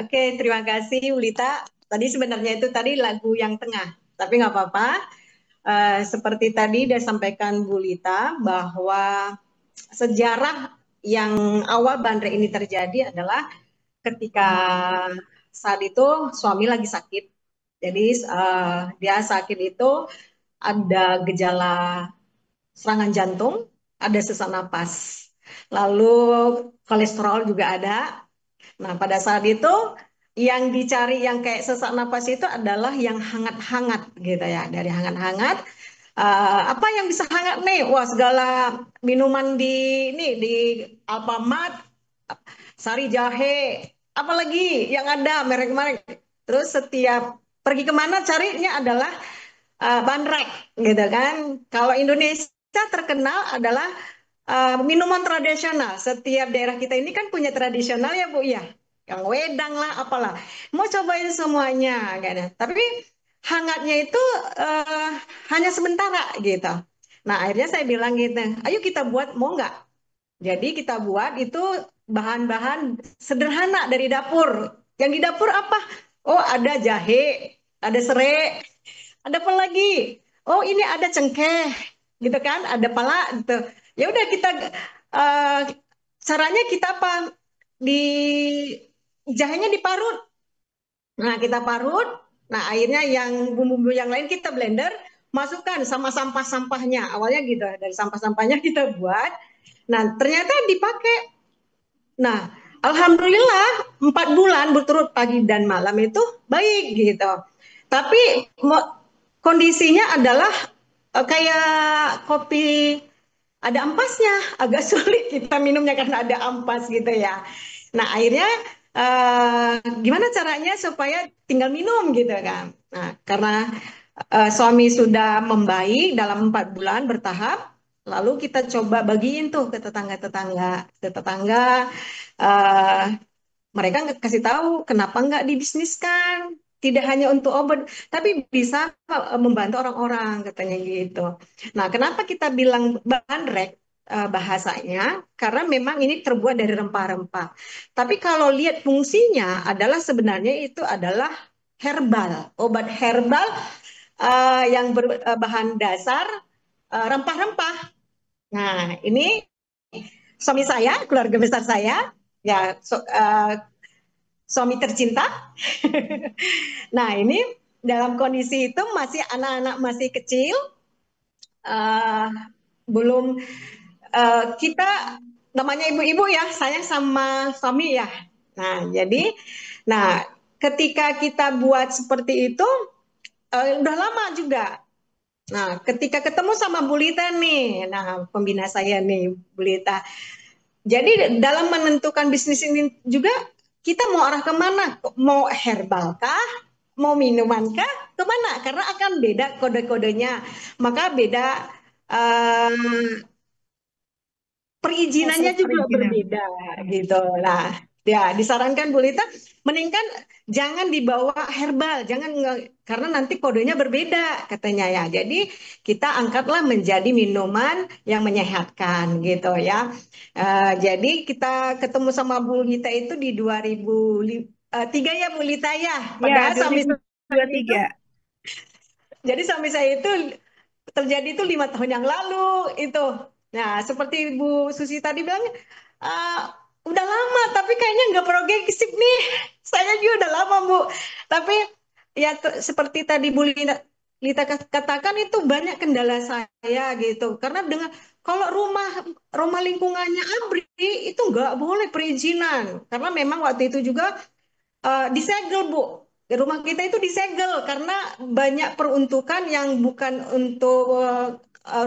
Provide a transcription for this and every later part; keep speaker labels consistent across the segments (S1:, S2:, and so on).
S1: Oke, terima kasih Ulita. Tadi sebenarnya itu tadi lagu yang tengah, tapi nggak apa-apa. Seperti tadi dia sampaikan Bu Lita bahwa sejarah yang awal Bandre ini terjadi adalah ketika saat itu suami lagi sakit. Jadi dia sakit itu ada gejala serangan jantung, ada sesak napas, lalu kolesterol juga ada. Nah, pada saat itu yang dicari yang kayak sesak napas itu adalah yang hangat-hangat gitu ya. Dari hangat-hangat, apa yang bisa hangat nih? Wah, segala minuman di Alfamart, Sari Jahe, apalagi yang ada merek-merek. Terus setiap pergi kemana carinya adalah bandrek gitu kan. Kalau Indonesia terkenal adalah minuman tradisional. Setiap daerah kita ini kan punya tradisional ya Bu ya. Yang wedang lah apalah. Mau cobain semuanya kayaknya. Tapi hangatnya itu eh, hanya sementara gitu. Nah akhirnya saya bilang gitu, ayo kita buat mau nggak? Jadi kita buat itu bahan-bahan sederhana dari dapur. Yang di dapur apa? Oh ada jahe, ada serai, ada apa lagi? Oh ini ada cengkeh, gitu kan? Ada pala, gitu. Ya udah kita eh, caranya kita apa? Di jahenya diparut. Nah kita parut. Nah akhirnya yang bumbu-bumbu yang lain kita blender, masukkan sama sampah-sampahnya. Awalnya gitu dari sampah-sampahnya kita buat. Nah ternyata dipakai. Nah alhamdulillah 4 bulan berturut pagi dan malam itu baik gitu. Tapi kondisinya adalah kayak kopi ada ampasnya, agak sulit kita minumnya karena ada ampas gitu ya. Nah akhirnya gimana caranya supaya tinggal minum gitu kan? Nah karena suami sudah membaik dalam 4 bulan bertahap, lalu kita coba bagiin tuh ke tetangga-tetangga, ke tetangga. eh, Mereka nggak kasih tahu kenapa nggak dibisniskan, tidak hanya untuk obat, tapi bisa membantu orang-orang katanya gitu. Nah, kenapa kita bilang bandrek bahasanya? Karena memang ini terbuat dari rempah-rempah. Tapi kalau lihat fungsinya adalah sebenarnya itu adalah herbal, obat herbal yang berbahan dasar rempah-rempah. Nah, ini suami saya, keluarga besar saya, ya suami tercinta. Nah, ini dalam kondisi itu masih anak-anak masih kecil, uh, belum kita namanya ibu-ibu ya, saya sama suami ya. Nah, jadi, nah ketika kita buat seperti itu, udah lama juga. Nah, ketika ketemu sama Bu Lita nih, nah pembina saya nih, Bu Lita. Jadi dalam menentukan bisnis ini juga kita mau arah kemana? Mau herbal kah? Mau minuman kah? Kemana? Karena akan beda kode-kodenya. Maka beda eh, perizinannya
S2: Proses
S1: juga
S2: perizinan.
S1: berbeda gitu. Nah, ya disarankan Bu Lita, mendingan jangan dibawa herbal, karena nanti kodenya berbeda katanya ya. Jadi kita angkatlah menjadi minuman yang menyehatkan gitu ya. Jadi kita ketemu sama Bu Lita itu di 2003 ya Bu Lita ya.
S2: Ya,
S1: Padahal
S2: dua
S1: suami
S2: ribu
S1: saya
S2: dua ribu
S1: itu,
S2: tiga.
S1: jadi suami saya itu terjadi itu 5 tahun yang lalu itu. Nah, seperti Bu Susi tadi bilang, "Ah, udah lama, tapi kayaknya nggak progresif nih." Saya juga udah lama, Bu. Tapi ya seperti tadi Bu Lita katakan itu banyak kendala saya gitu. Karena dengan kalau rumah rumah lingkungannya ABRI itu nggak boleh perizinan. Karena memang waktu itu juga disegel Bu. Di rumah kita itu disegel karena banyak peruntukan yang bukan untuk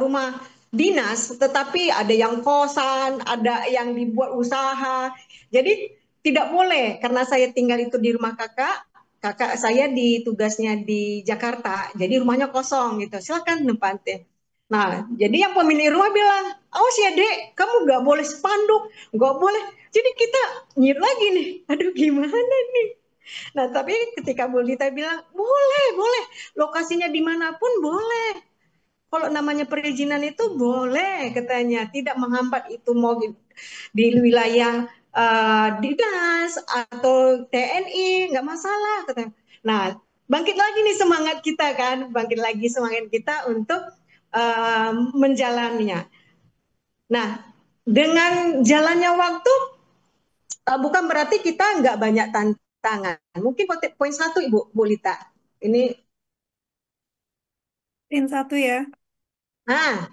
S1: rumah dinas, tetapi ada yang kosan, ada yang dibuat usaha. Jadi tidak boleh karena saya tinggal itu di rumah kakak. Kakak saya tugasnya di Jakarta, jadi rumahnya kosong gitu. Silakan nempatin. Nah, jadi yang pemilik rumah bilang, awas ya dek, kamu nggak boleh spanduk, nggak boleh. Jadi kita nyir lagi nih, aduh gimana nih. Nah, tapi ketika Bu Lita bilang, boleh, boleh, lokasinya dimanapun boleh. Kalau namanya perizinan itu boleh, katanya. Tidak menghambat itu mau di wilayah dinas atau TNI, nggak masalah katanya. Nah, bangkit lagi nih semangat kita kan, bangkit lagi semangat kita untuk menjalaninya. Nah, dengan jalannya waktu bukan berarti kita nggak banyak tantangan. Mungkin poin satu Ibu Bu Lita. Ini,
S2: Poin satu ya.
S1: nah,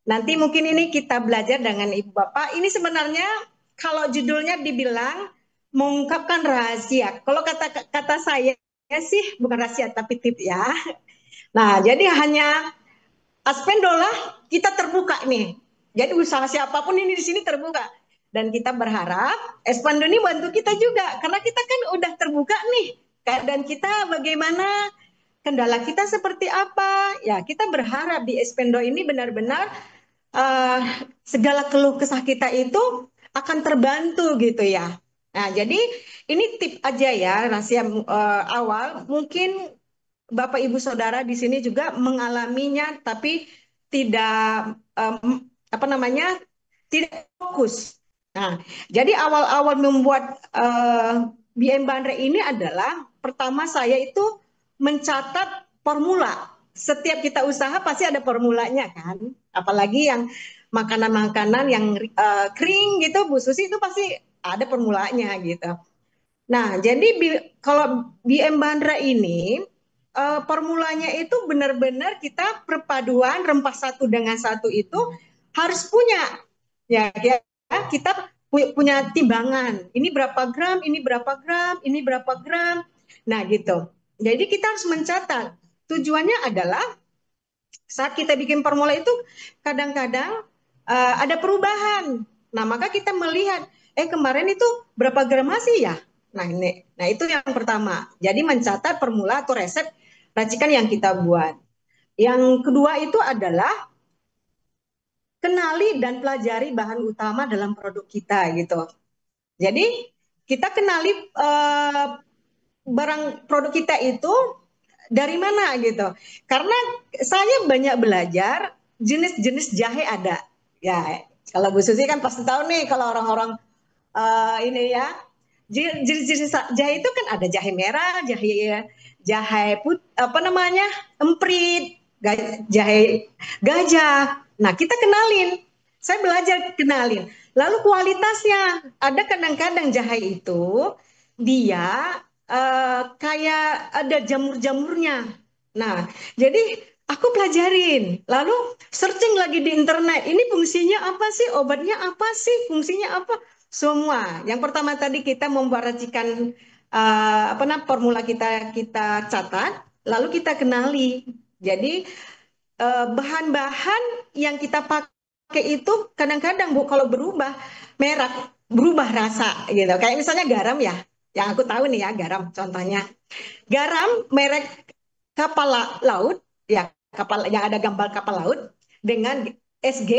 S1: nanti mungkin ini kita belajar dengan Ibu Bapak. Ini sebenarnya kalau judulnya dibilang mengungkapkan rahasia. Kalau kata kata saya sih bukan rahasia tapi tip ya. Nah, jadi hanya Aspendola kita terbuka nih. Jadi usaha siapapun ini di sini terbuka. Dan kita berharap Espando ini bantu kita juga. Karena kita kan udah terbuka nih. Dan kita bagaimana, kendala kita seperti apa. Ya kita berharap di Espendo ini benar-benar uh, segala keluh kesah kita itu akan terbantu gitu ya. Nah, jadi ini tip aja ya, rahasia awal. Mungkin Bapak Ibu Saudara di sini juga mengalaminya, tapi tidak apa namanya, tidak fokus. Nah, jadi awal-awal membuat BM Bandre ini adalah pertama saya itu mencatat formula. Setiap kita usaha pasti ada formulanya kan, apalagi yang makanan-makanan yang kering gitu, Bu Susi itu pasti ada formulanya gitu. Nah, jadi kalau BM Bandra ini formulanya itu benar-benar kita perpaduan rempah satu dengan satu itu harus punya. Ya, ya kita punya timbangan. Ini berapa gram, ini berapa gram, ini berapa gram. Nah, gitu. Jadi kita harus mencatat. Tujuannya adalah saat kita bikin formula itu kadang-kadang ada perubahan. Nah, maka kita melihat, kemarin itu berapa gram masih ya? Nah itu yang pertama. Jadi mencatat formula atau resep racikan yang kita buat. Yang kedua itu adalah kenali dan pelajari bahan utama dalam produk kita gitu. Jadi kita kenali barang produk kita itu dari mana gitu. Karena saya banyak belajar jenis-jenis jahe ada. Ya, kalau Bu Susi kan pasti tahu nih kalau orang-orang ini ya. Jenis-jenis jahe itu kan ada jahe merah, jahe jahe apa namanya? Emprit, jahe gajah. Nah, kita kenalin. Saya belajar kenalin. Lalu kualitasnya, ada kadang-kadang jahe itu dia kayak ada jamur-jamurnya. Nah, jadi aku pelajarin, lalu searching lagi di internet. Ini fungsinya apa sih? Obatnya apa sih? Fungsinya apa? Semua. Yang pertama tadi kita membuat racikan apa namanya formula kita catat, lalu kita kenali. Jadi bahan-bahan yang kita pakai itu kadang-kadang Bu kalau berubah merek, berubah rasa gitu. Kayak misalnya garam ya, yang aku tahu nih ya garam contohnya. Garam merek kapal laut ya, kapal yang ada gambar kapal laut dengan SG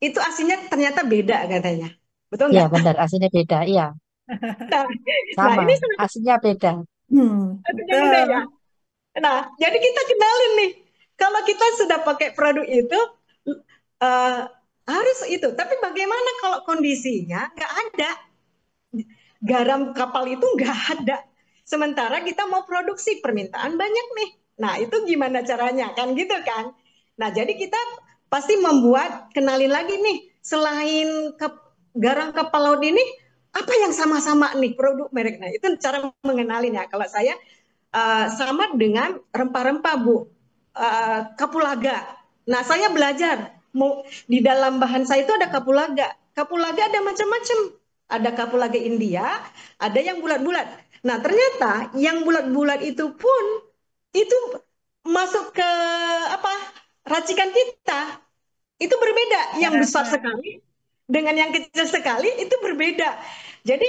S1: itu aslinya ternyata beda katanya. Betul
S3: Iya
S1: nggak?
S3: benar, aslinya beda. Iya,
S1: Nah, nah
S3: sama.
S1: ini
S3: Aslinya beda.
S1: sangat beda ya.
S2: Betul.
S1: Nah, jadi kita kenalin nih, kalau kita sudah pakai produk itu uh, harus itu. Tapi bagaimana kalau kondisinya nggak ada garam kapal itu nggak ada. Sementara kita mau produksi permintaan banyak nih. Nah itu gimana caranya kan gitu kan. Nah jadi kita pasti membuat kenalin lagi nih selain garam kapal laut ini apa yang sama-sama nih produk merek. Nah itu cara mengenalin ya. Kalau saya sama dengan rempah-rempah Bu, kapulaga. Nah saya belajar di dalam bahan saya itu ada kapulaga. Kapulaga ada macam-macam. Ada kapulaga India, ada yang bulat-bulat. Nah ternyata yang bulat-bulat itu pun itu masuk ke apa racikan kita itu berbeda. Yang besar
S2: Rasa.
S1: sekali dengan yang kecil sekali itu berbeda. Jadi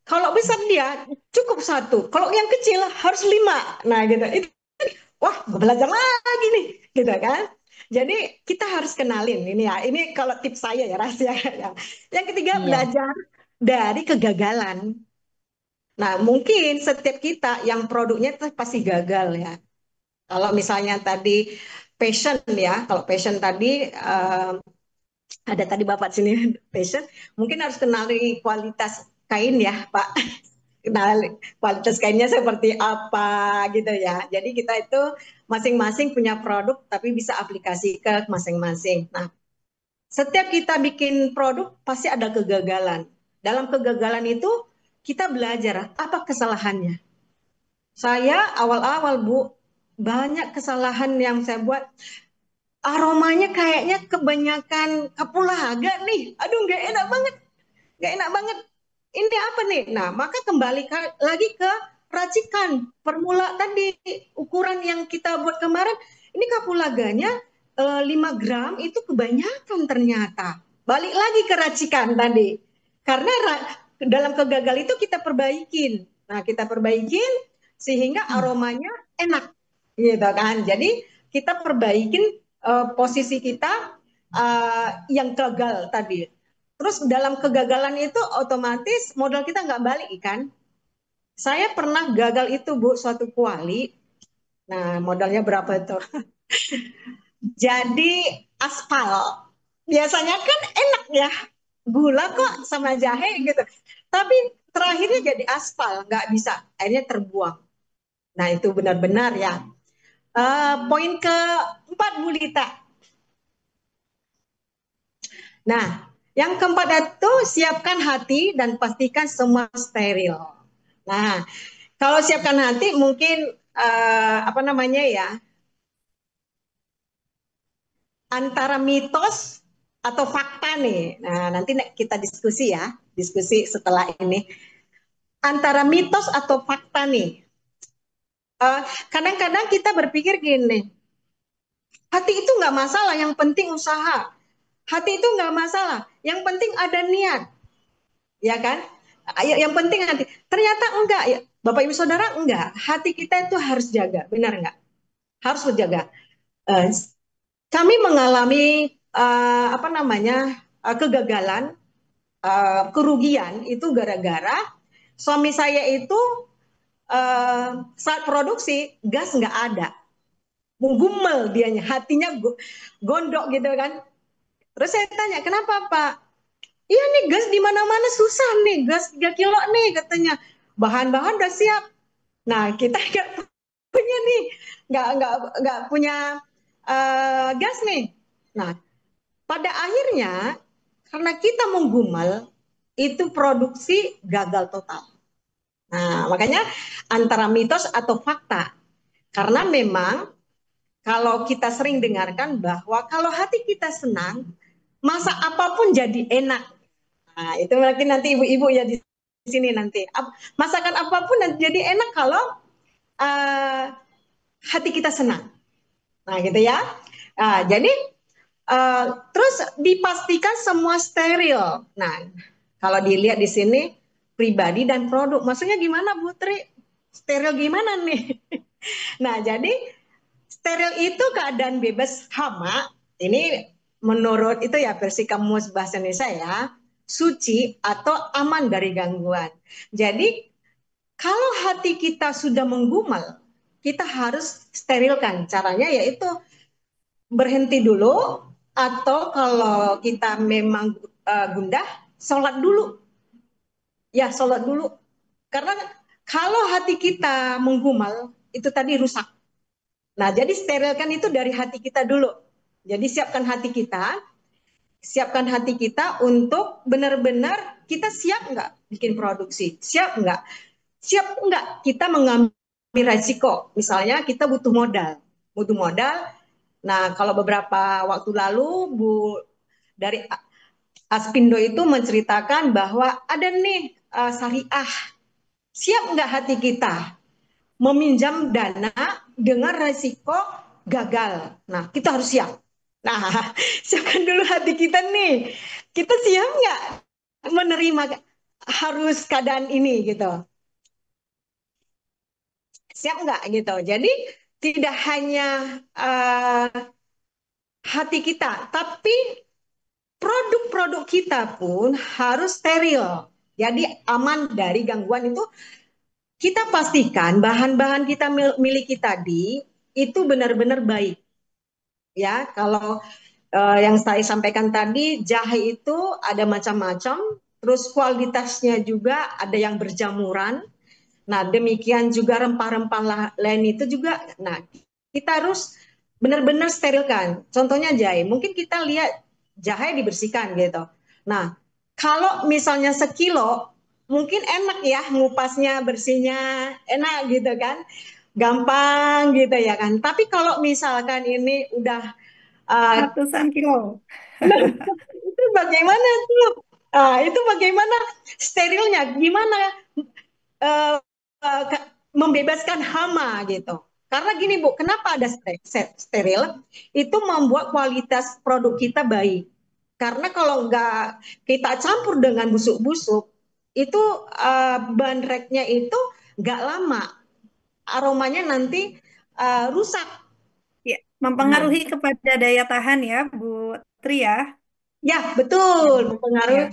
S1: kalau besar dia cukup satu, kalau yang kecil harus lima. Nah gitu, itu wah belajar lagi nih, gitu kan. Jadi kita harus kenalin ini ya. Ini kalau tips saya ya rahasia. Ya. Yang ketiga
S3: Iya,
S1: belajar dari kegagalan. Nah mungkin setiap kita yang produknya pasti gagal ya. Kalau misalnya tadi passion ya, kalau passion tadi ada tadi Bapak sini fashion, mungkin harus kenali kualitas kain ya Pak. Kenal kualitas kainnya seperti apa gitu ya. Jadi kita itu masing-masing punya produk tapi bisa aplikasi ke masing-masing. Nah, setiap kita bikin produk pasti ada kegagalan. Dalam kegagalan itu kita belajar apa kesalahannya. Saya awal-awal Bu, banyak kesalahan yang saya buat. Aromanya kayaknya kebanyakan kapulaga nih. Aduh, nggak enak banget. Nggak enak banget. Ini apa nih? Nah, maka kembali lagi ke racikan. Formula tadi, ukuran yang kita buat kemarin, ini kapulaganya 5 gram itu kebanyakan ternyata. Balik lagi ke racikan tadi. Karena dalam kegagal itu kita perbaikin. Nah, kita perbaikin sehingga aromanya enak. Gitu kan. Jadi kita perbaikin posisi kita yang gagal tadi. Terus dalam kegagalan itu otomatis modal kita nggak balik kan. Saya pernah gagal itu Bu, suatu kuali. Nah modalnya berapa itu? Jadi aspal. Biasanya kan enak ya, gula kok sama jahe gitu. Tapi terakhirnya jadi aspal, nggak bisa. Akhirnya terbuang. Nah itu benar-benar ya. Poin keempat Bu Lita. Nah, yang keempat itu siapkan hati dan pastikan semua steril. Nah, kalau siapkan hati mungkin apa namanya ya, antara mitos atau fakta nih. Nah, nanti kita diskusi ya, diskusi setelah ini. Antara mitos atau fakta nih. Kadang-kadang kita berpikir gini, hati itu nggak masalah, yang penting usaha. Hati itu nggak masalah, yang penting ada niat, ya kan? Yang penting hati. Ternyata enggak, ya. Bapak Ibu Saudara enggak. Hati kita itu harus jaga, benar enggak? Harus dijaga. Uh, Kami mengalami apa namanya kegagalan, kerugian itu gara-gara suami saya itu saat produksi gas nggak ada, menggumel dianya, hatinya gondok gitu kan. Terus saya tanya, kenapa Pak? Iya nih gas di mana-mana susah nih, gas 3 kilo nih katanya. Bahan-bahan udah siap. Nah kita nggak punya nih, nggak punya gas nih. Nah pada akhirnya karena kita menggumal itu produksi gagal total. Nah, makanya antara mitos atau fakta. Karena memang kalau kita sering dengarkan bahwa kalau hati kita senang, masak apapun jadi enak. Nah, itu mungkin nanti ibu-ibu ya di sini nanti. Masakan apapun jadi enak kalau uh, hati kita senang. Nah, gitu ya. Jadi terus dipastikan semua steril. Nah, kalau dilihat di sini pribadi dan produk, maksudnya gimana Bu Tri? Steril gimana nih? Nah, jadi steril itu keadaan bebas hama. Ini menurut itu ya versi kamus bahasa Indonesia ya, suci atau aman dari gangguan. Jadi kalau hati kita sudah menggumal, kita harus sterilkan. Caranya yaitu berhenti dulu atau kalau kita memang gundah, sholat dulu. Ya, sholat dulu. Karena kalau hati kita menggumal, itu tadi rusak. Nah, jadi sterilkan itu dari hati kita dulu. Jadi siapkan hati kita untuk benar-benar kita siap nggak bikin produksi, siap nggak, kita mengambil resiko. Misalnya kita butuh modal. Nah, kalau beberapa waktu lalu Bu dari Aspindo itu menceritakan bahwa ada nih syariah. Siap nggak hati kita meminjam dana dengan resiko gagal? Nah, kita harus siap. Nah, siapkan dulu hati kita nih. Kita siap nggak menerima harus keadaan ini gitu? Siap nggak gitu? Jadi tidak hanya uh, hati kita, tapi produk-produk kita pun harus steril. Jadi aman dari gangguan itu kita pastikan bahan-bahan kita miliki tadi itu benar-benar baik. Ya, kalau yang saya sampaikan tadi, jahe itu ada macam-macam, terus kualitasnya juga ada yang berjamuran. Nah, demikian juga rempah-rempah lain itu juga. Nah, kita harus benar-benar sterilkan. Contohnya jahe, mungkin kita lihat jahe dibersihkan gitu. Nah, kalau misalnya sekilo, mungkin enak ya ngupasnya, bersihnya, enak gitu kan. Gampang gitu ya kan. Tapi kalau misalkan ini udah uh,
S2: Ratusan kilo.
S1: nah, itu bagaimana tuh? Itu bagaimana sterilnya? Gimana eh, membebaskan hama gitu? Karena gini Bu, kenapa ada steril? Itu membuat kualitas produk kita baik. Karena kalau nggak kita campur dengan busuk-busuk, itu bandreknya itu nggak lama, aromanya nanti rusak.
S2: Ya,
S1: Nah,
S2: mempengaruhi kepada daya tahan ya, Bu Tri ya.
S1: ya betul,
S2: Ya.
S1: mempengaruhi.
S2: Ya.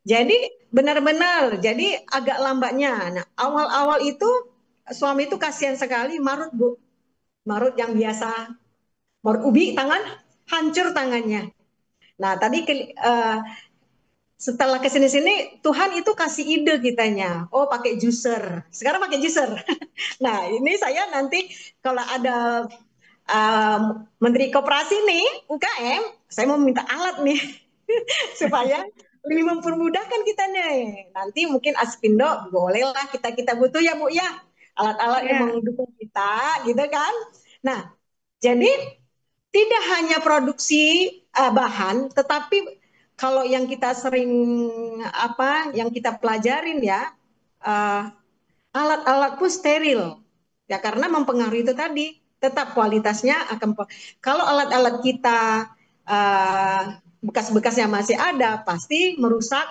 S1: Jadi benar-benar, jadi agak lambatnya. Nah, awal-awal itu suami itu kasihan sekali, marut Bu, marut yang biasa, marut ubi tangan, hancur tangannya. Nah, tadi setelah kesini-sini Tuhan itu kasih ide kitanya, oh pakai juicer, sekarang pakai juicer. Nah, ini saya nanti kalau ada Menteri Koperasi nih, UKM, saya mau minta alat nih supaya lebih mempermudahkan kita nih. Nanti mungkin Aspindo bolehlah kita butuh ya Bu ya, alat-alat yang
S2: Ya.
S1: mendukung kita gitu kan. Nah, jadi tidak hanya produksi bahan, tetapi kalau yang kita sering yang kita pelajarin ya, uh, alat-alat pun steril ya karena mempengaruhi itu tadi tetap kualitasnya akan kalau alat-alat kita bekas-bekasnya masih ada pasti merusak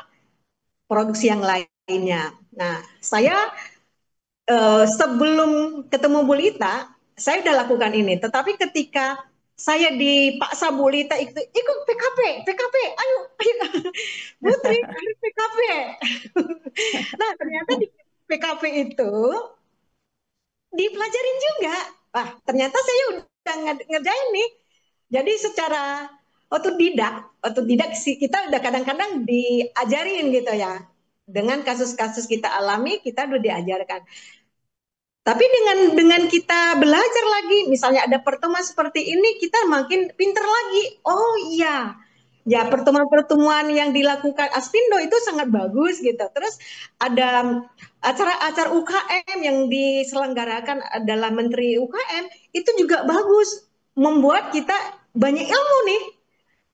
S1: produksi yang lainnya. Nah, saya sebelum ketemu Bulita, saya sudah lakukan ini. Tetapi ketika saya dipaksa Bulita ikut PKP, PKP, ayo, ayo, Putri, ayo PKP. Nah, ternyata di PKP itu dipelajarin juga. Wah, ternyata saya udah ngerjain nih. Jadi secara otodidak sih kita udah kadang-kadang diajarin gitu ya. Dengan kasus-kasus kita alami, kita udah diajarkan. Tapi dengan kita belajar lagi, misalnya ada pertemuan seperti ini, kita makin pinter lagi. Oh iya, ya pertemuan-pertemuan yang dilakukan Aspindo itu sangat bagus gitu. Terus ada acara-acara UKM yang diselenggarakan adalah Menteri UKM, itu juga bagus, membuat kita banyak ilmu nih.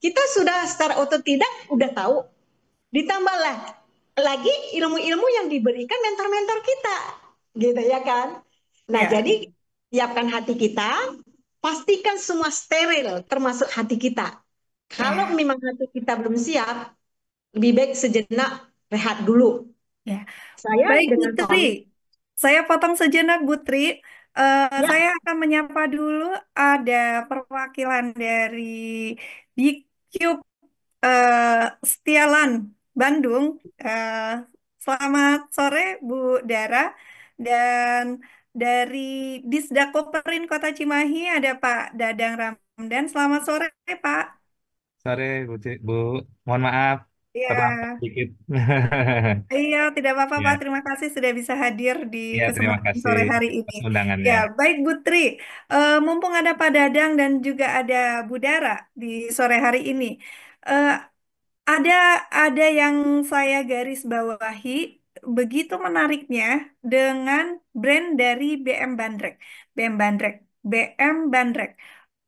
S1: Kita sudah secara otodidak udah tahu, ditambahlah lagi ilmu-ilmu yang diberikan mentor-mentor kita, gitu ya kan? Nah,
S2: Ya.
S1: jadi siapkan hati kita, pastikan semua steril, termasuk hati kita. Kalau
S2: Ya.
S1: memang hati kita belum siap, lebih baik sejenak rehat dulu.
S2: Ya.
S1: Saya
S2: Baik, Bu
S1: dengan
S2: Tri.
S1: suami,
S2: Saya potong sejenak, Bu Tri.
S1: ya,
S2: Saya akan menyapa dulu ada perwakilan dari Cube Setialan, Bandung. Eh, Selamat sore, Bu Dara. Dan dari Disdakoperin Kota Cimahi ada Pak Dadang Ramdan. Selamat sore, Pak.
S4: Sore, Bu. Mohon maaf, terlambat
S2: Ya.
S4: sedikit.
S2: Iya, tidak apa-apa Pak.
S4: Ya,
S2: Terima kasih sudah bisa hadir di
S4: ya, terima
S2: kesempatan
S4: kasih
S2: sore hari ini.
S4: atas undangannya.
S2: Ya, baik Bu Tri. Mumpung ada Pak Dadang dan juga ada Bu Dara di sore hari ini. Eh, ada ada yang saya garis bawahi begitu menariknya dengan brand dari BM Bandrek. BM Bandrek. BM Bandrek.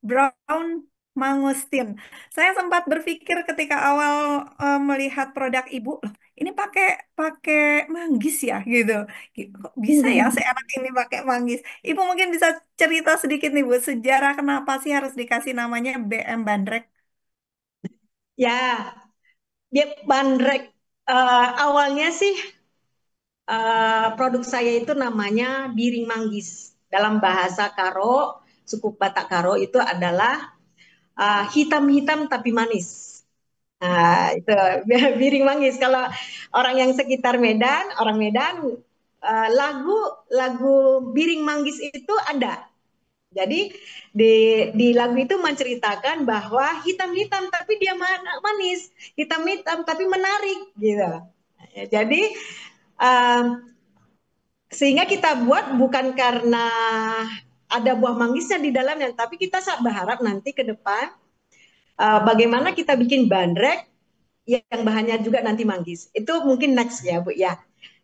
S2: Brown Mangustin. Saya sempat berpikir ketika awal melihat produk Ibu, "Loh, ini pakai pakai manggis ya gitu. Kok bisa ya seenak ini pakai manggis? Ibu mungkin bisa cerita sedikit nih Bu, sejarah kenapa sih harus dikasih namanya BM Bandrek?
S1: ya, dia bandrek. Awalnya sih produk saya itu namanya biring manggis. Dalam bahasa Karo, suku Batak Karo itu adalah hitam-hitam tapi manis. Nah, itu biring manggis. Kalau orang yang sekitar Medan, orang Medan, lagu lagu biring manggis itu ada. Jadi di lagu itu menceritakan bahwa hitam-hitam tapi dia manis, hitam-hitam tapi menarik gitu. Jadi sehingga kita buat bukan karena ada buah manggisnya di dalamnya, tapi kita berharap nanti ke depan bagaimana kita bikin bandrek yang bahannya juga nanti manggis. Itu mungkin next ya Bu ya.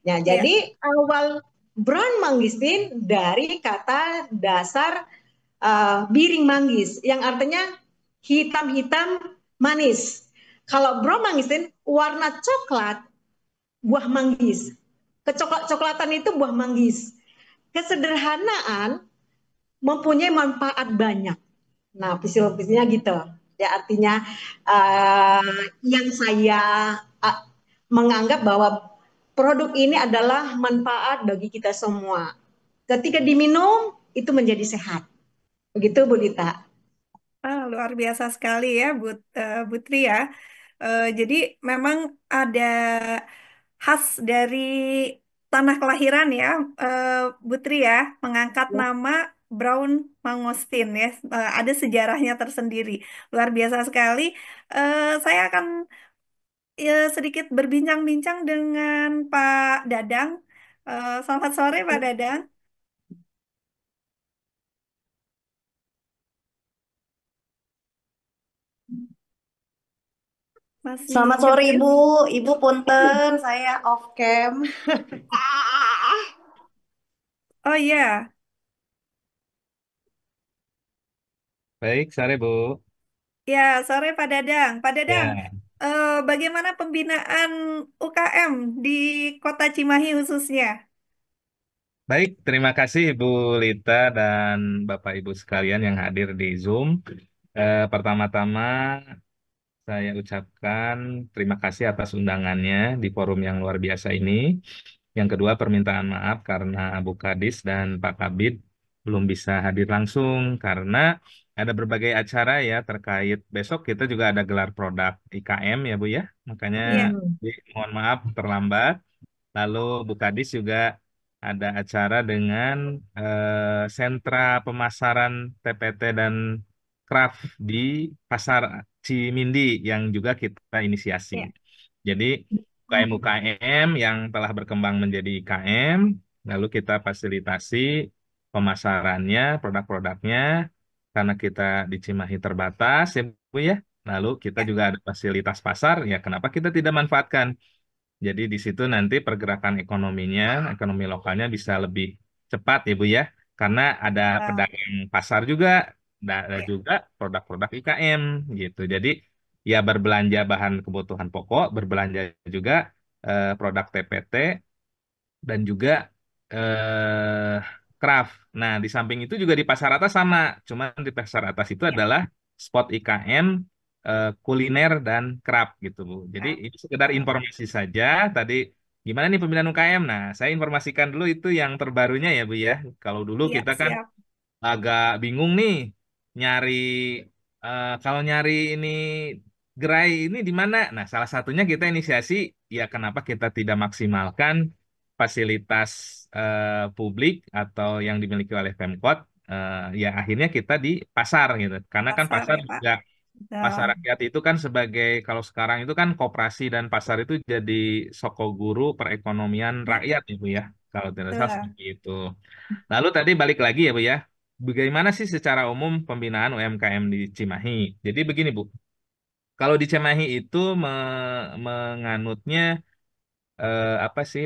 S1: Nah, jadi awal brown manggistin dari kata dasar biring manggis yang artinya hitam-hitam manis. Kalau brown manggistin warna coklat buah manggis. Kecoklat-coklatan itu buah manggis. Kesederhanaan mempunyai manfaat banyak. Nah, fisiologisnya gitu. Ya artinya yang saya menganggap bahwa produk ini adalah manfaat bagi kita semua. Ketika diminum itu menjadi sehat. Begitu Bu Dita.
S2: Luar biasa sekali ya, Putri ya. Jadi memang ada khas dari tanah kelahiran ya, Putri ya, mengangkat
S1: Ya.
S2: nama Brown Mangosteen ya. Ada sejarahnya tersendiri. Luar biasa sekali. Saya akan sedikit berbincang-bincang dengan Pak Dadang. Selamat sore, Pak Dadang. Masih
S5: Selamat sore
S2: nyetir?
S5: Ibu. Ibu punten, saya off cam.
S2: Oh iya.
S4: Baik, sore Bu.
S2: Ya, sore Pak Dadang. Pak Dadang,
S4: Ya,
S2: bagaimana pembinaan UKM di Kota Cimahi khususnya?
S4: baik. Terima kasih Bu Lita dan Bapak Ibu sekalian yang hadir di Zoom. Pertama-tama saya ucapkan terima kasih atas undangannya di forum yang luar biasa ini. Yang kedua, permintaan maaf karena Bu Kadis dan Pak Kabid belum bisa hadir langsung karena ada berbagai acara ya terkait besok kita juga ada gelar produk IKM ya Bu ya. Makanya
S2: Iya,
S4: mohon maaf terlambat. Lalu Bu Kadis juga ada acara dengan sentra pemasaran TPT dan Craft di Pasar Cimindi yang juga kita inisiasi.
S2: iya,
S4: Jadi UKM-UKM yang telah berkembang menjadi IKM, lalu kita fasilitasi pemasarannya, produk-produknya, karena kita di Cimahi terbatas, ya Bu ya. Lalu kita
S2: iya.
S4: juga ada fasilitas pasar, ya kenapa kita tidak manfaatkan? Jadi di situ nanti pergerakan ekonominya, ekonomi lokalnya bisa lebih cepat ya Bu ya, karena ada
S2: Ah,
S4: pedagang pasar juga, ada
S2: iya,
S4: juga produk-produk IKM gitu. Jadi ya berbelanja bahan kebutuhan pokok, berbelanja juga produk TPT dan juga eh, craft. Nah di samping itu juga di pasar atas sama, cuman di pasar atas itu
S2: iya.
S4: adalah spot IKM kuliner dan craft gitu Bu. Jadi
S2: Ah,
S4: ini sekedar
S2: ah.
S4: informasi saja. Tadi gimana nih pemilihan UKM? Nah, saya informasikan dulu itu yang terbarunya ya Bu ya. Kalau dulu
S2: Iya,
S4: kita kan
S2: siap.
S4: agak bingung nih nyari kalau nyari ini gerai ini di mana? Nah, salah satunya kita inisiasi ya kenapa kita tidak maksimalkan fasilitas publik atau yang dimiliki oleh Pemkot ya akhirnya kita di pasar gitu. Karena kan
S2: Pasar
S4: pasar
S2: ya, Pak.
S4: juga pasar
S2: Betul.
S4: rakyat itu kan sebagai kalau sekarang itu kan koperasi dan pasar itu jadi sokoguru perekonomian
S2: Ya,
S4: rakyat ya Bu ya. Kalau tidak salah
S2: betul.
S4: seperti itu. Lalu tadi balik lagi ya Bu ya. Bagaimana sih secara umum pembinaan UMKM di Cimahi? Jadi begini Bu, kalau di Cimahi itu menganutnya apa sih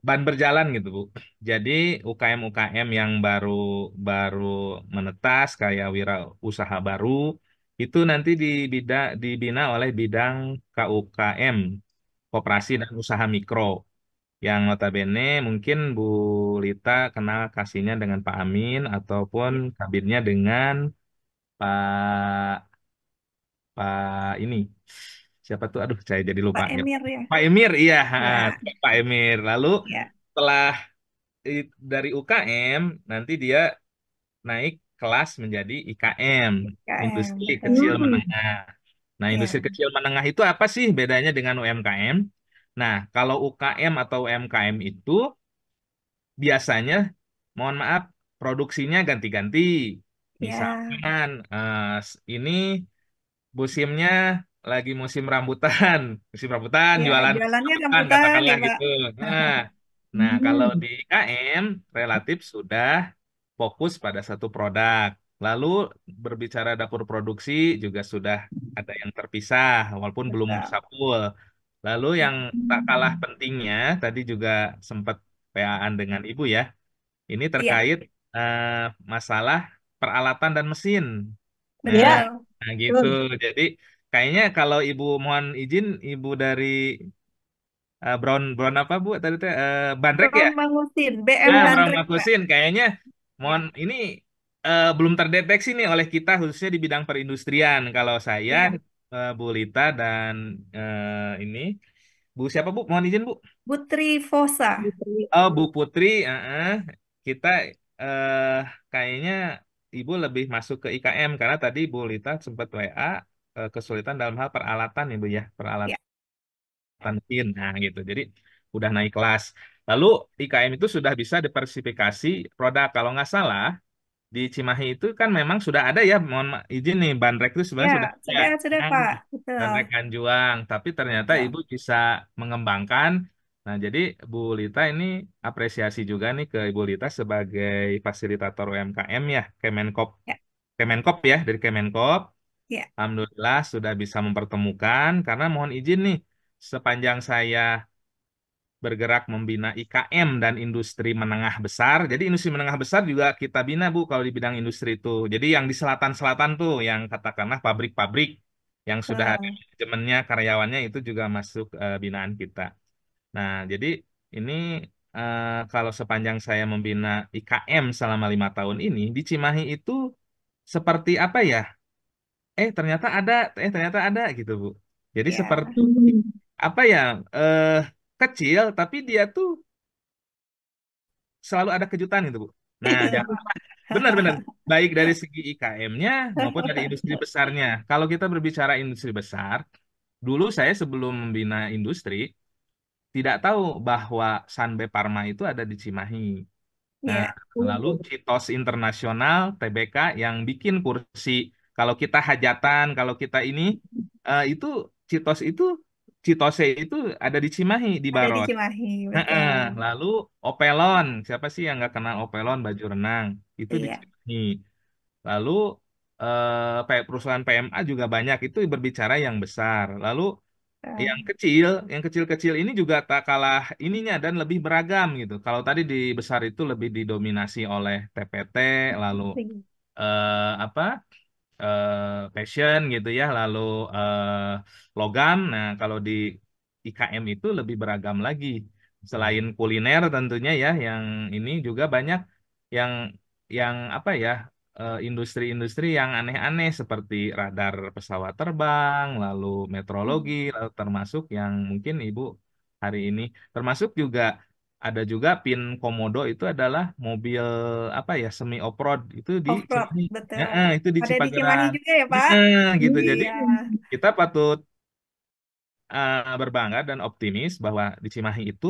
S4: ban berjalan gitu Bu. Jadi UKM-UKM yang baru baru menetas kayak wira usaha baru itu nanti dibina oleh bidang KUKM, Koperasi dan Usaha Mikro. Yang notabene mungkin Bu Lita kenal kasihnya dengan Pak Amin ataupun
S2: Ya,
S4: kabinnya dengan Pak Pak ini siapa tuh? Aduh, saya jadi lupa
S2: Pak
S4: ya.
S2: Emir ya.
S4: Pak Emir, iya,
S2: Ya,
S4: Pak Emir. Lalu
S2: ya.
S4: setelah dari UKM nanti dia naik kelas menjadi IKM,
S2: KM,
S4: Industri Kecil
S2: betul.
S4: Menengah. Nah, industri
S2: Ya,
S4: kecil menengah itu apa sih bedanya dengan UMKM? Nah, kalau UKM atau UMKM itu biasanya, mohon maaf, produksinya ganti-ganti.
S2: Ya,
S4: Misalkan ini musimnya lagi musim rambutan, musim rambutan
S2: ya,
S4: jualan
S2: jualannya
S4: rambutan
S2: rambutan
S4: katakanlah
S2: ya, Pak.
S4: gitu. Nah, nah kalau
S1: Hmm.
S4: di IKM relatif sudah fokus pada satu produk. Lalu berbicara dapur produksi juga sudah ada yang terpisah, walaupun belum
S2: Betul.
S4: full. Lalu yang tak kalah
S1: Hmm.
S4: pentingnya, tadi juga sempat PA-an dengan Ibu ya, ini
S2: Iya,
S4: terkait eh, masalah peralatan dan mesin. Nah,
S1: Ya,
S2: betul.
S4: nah gitu.
S1: betul.
S4: Jadi kayaknya kalau Ibu mohon izin, Ibu dari Brown Brown apa Bu tadi teh Bandrek ya?
S2: Brown Mangusin, BM
S4: Ah, Brown
S2: Bandrek, Pak.
S4: Makusin kayaknya mohon
S2: Ya,
S4: ini belum terdeteksi nih oleh kita khususnya di bidang perindustrian. Kalau saya
S2: ya.
S4: Bu Lita dan ini Bu siapa Bu? Mohon izin Bu.
S2: Putri Fosa.
S4: Oh Bu Putri, kita eh kayaknya Ibu lebih masuk ke IKM karena tadi Bu Lita sempat WA kesulitan dalam hal peralatan Ibu ya, peralatan
S2: Ya,
S4: PIN. Nah gitu. Jadi udah naik kelas. Lalu IKM itu sudah bisa diversifikasi produk. Kalau nggak salah di Cimahi itu kan memang sudah ada ya, mohon izin nih, Bandrek itu
S2: ya,
S4: sebenarnya sudah ada.
S2: sudah,
S4: Nah,
S2: Pak. Betul.
S4: Bandrek Ganjuang. Tapi ternyata
S2: Betul.
S4: Ibu bisa mengembangkan. Nah, jadi Bu Lita ini apresiasi juga nih ke Ibu Lita sebagai fasilitator UMKM ya, Kemenkop.
S2: Ya,
S4: Kemenkop ya, dari Kemenkop.
S2: ya,
S4: Alhamdulillah sudah bisa mempertemukan karena mohon izin nih, sepanjang saya bergerak membina IKM dan industri menengah besar. Jadi industri menengah besar juga kita bina Bu kalau di bidang industri itu. Jadi yang di selatan-selatan tuh yang katakanlah pabrik-pabrik yang sudah ada
S2: betul.
S4: manajemennya, karyawannya itu juga masuk binaan kita. Nah, jadi ini kalau sepanjang saya membina IKM selama 5 tahun ini di Cimahi itu seperti apa ya? Ternyata ada gitu Bu. Jadi
S2: Ya.
S4: seperti
S1: Hmm.
S4: apa ya? eh Kecil tapi dia tuh selalu ada kejutan gitu, Bu. Nah,
S2: Iya,
S4: jangan
S2: Pak.
S4: benar-benar baik dari segi IKM-nya maupun dari industri besarnya. Kalau kita berbicara industri besar, dulu saya sebelum membina industri tidak tahu bahwa Sanbe Parma itu ada di Cimahi. Nah,
S2: Ya,
S4: lalu Citos Internasional TBK yang bikin kursi kalau kita hajatan, kalau kita ini itu Citos itu Citose itu ada di Cimahi di
S2: ada di
S4: Baros.
S2: Cimahi,
S4: Heeh.
S2: betul.
S4: Lalu Opelon, siapa sih yang nggak kenal Opelon baju renang? Itu di
S2: Iya.
S4: Cimahi. Lalu perusahaan PMA juga banyak itu berbicara yang besar. Lalu
S2: Eh,
S4: yang kecil-kecil ini juga tak kalah ininya dan lebih beragam gitu. Kalau tadi di besar itu lebih didominasi oleh TPT, lalu apa? Fashion gitu ya, lalu logam. Nah, kalau di IKM itu lebih beragam lagi. Selain kuliner tentunya ya, yang ini juga banyak yang apa ya, industri-industri yang aneh-aneh seperti radar pesawat terbang, lalu meteorologi, lalu termasuk yang mungkin Ibu hari ini termasuk juga ada juga PIN Komodo itu adalah mobil apa ya semi off-road itu di
S2: Off-road,
S4: Cimahi. Ya,
S2: betul.
S4: itu di
S2: Ada di Cimahi
S4: Cipageran.
S2: juga ya, Pak?
S4: Nah, gitu. Jadi
S2: Iya.
S4: kita patut berbangga dan optimis bahwa di Cimahi itu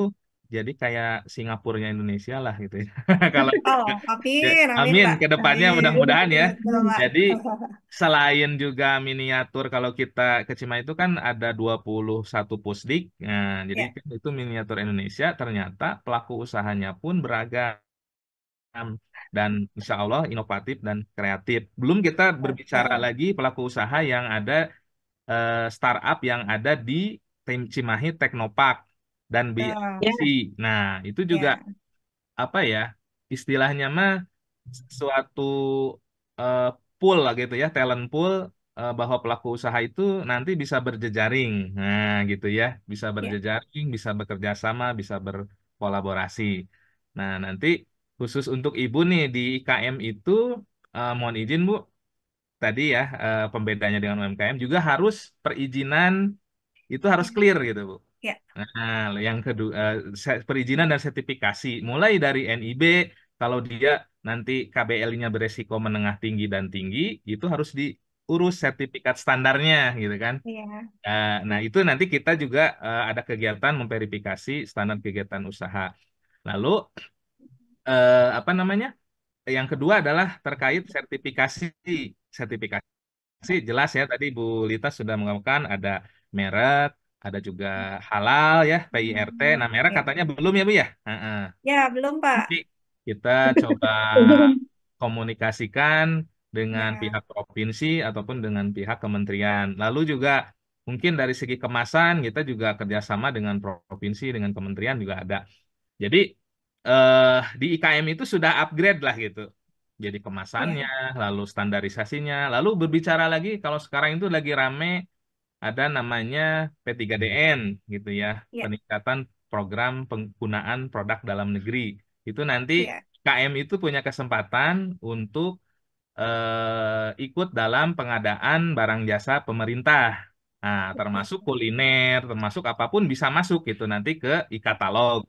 S4: jadi kayak Singapurnya Indonesia lah gitu ya. Kalau
S2: Oh, amin, amin,
S4: amin
S2: Pak.
S4: ke depannya
S2: Amin.
S4: mudah-mudahan ya.
S2: Betul, Pak.
S4: Jadi selain juga miniatur kalau kita ke Cimahi itu kan ada 21 pusdik. Nah, jadi
S2: Ya,
S4: kan itu miniatur Indonesia ternyata pelaku usahanya pun beragam dan insya Allah inovatif dan kreatif. Belum kita berbicara
S2: betul.
S4: lagi pelaku usaha yang ada startup yang ada di Cimahi Teknopark dan
S2: Betul.
S1: Ya,
S4: BIC. Nah, itu juga
S2: Ya,
S4: apa ya istilahnya mah suatu eh, pool lah gitu ya, talent pool bahwa pelaku usaha itu nanti bisa berjejaring. Nah, gitu ya, bisa
S2: ya.
S4: berjejaring, bisa bekerja sama, bisa berkolaborasi. Nah, nanti khusus untuk Ibu nih di IKM itu mohon izin Bu, tadi ya pembedanya dengan UMKM juga harus perizinan itu harus clear gitu Bu.
S2: Ya,
S4: Nah, yang kedua perizinan dan sertifikasi mulai dari NIB kalau dia nanti KBL-nya beresiko menengah tinggi dan tinggi itu harus diurus sertifikat standarnya gitu kan.
S2: ya.
S4: Nah, itu nanti kita juga ada kegiatan memverifikasi standar kegiatan usaha. Lalu apa namanya? yang kedua adalah terkait sertifikasi. Sertifikasi jelas ya, tadi Bu Lita sudah mengatakan ada merek, ada juga halal ya, PIRT. Nah, merek
S2: Ya,
S4: katanya belum ya Bu ya? Heeh.
S2: ya belum Pak.
S4: Nanti kita coba komunikasikan dengan
S2: Ya,
S4: pihak provinsi ataupun dengan pihak kementerian. Lalu juga mungkin dari segi kemasan kita juga kerjasama dengan provinsi, dengan kementerian juga ada. Jadi di IKM itu sudah upgrade lah gitu. Jadi kemasannya,
S2: ya,
S4: lalu standarisasinya, lalu berbicara lagi kalau sekarang itu lagi rame ada namanya P3DN gitu ya,
S2: ya,
S4: peningkatan program penggunaan produk dalam negeri. Itu nanti
S2: ya,
S4: KM itu punya kesempatan untuk ikut dalam pengadaan barang jasa pemerintah. Nah, termasuk
S2: betul.
S4: kuliner, termasuk apapun bisa masuk gitu nanti ke e-katalog.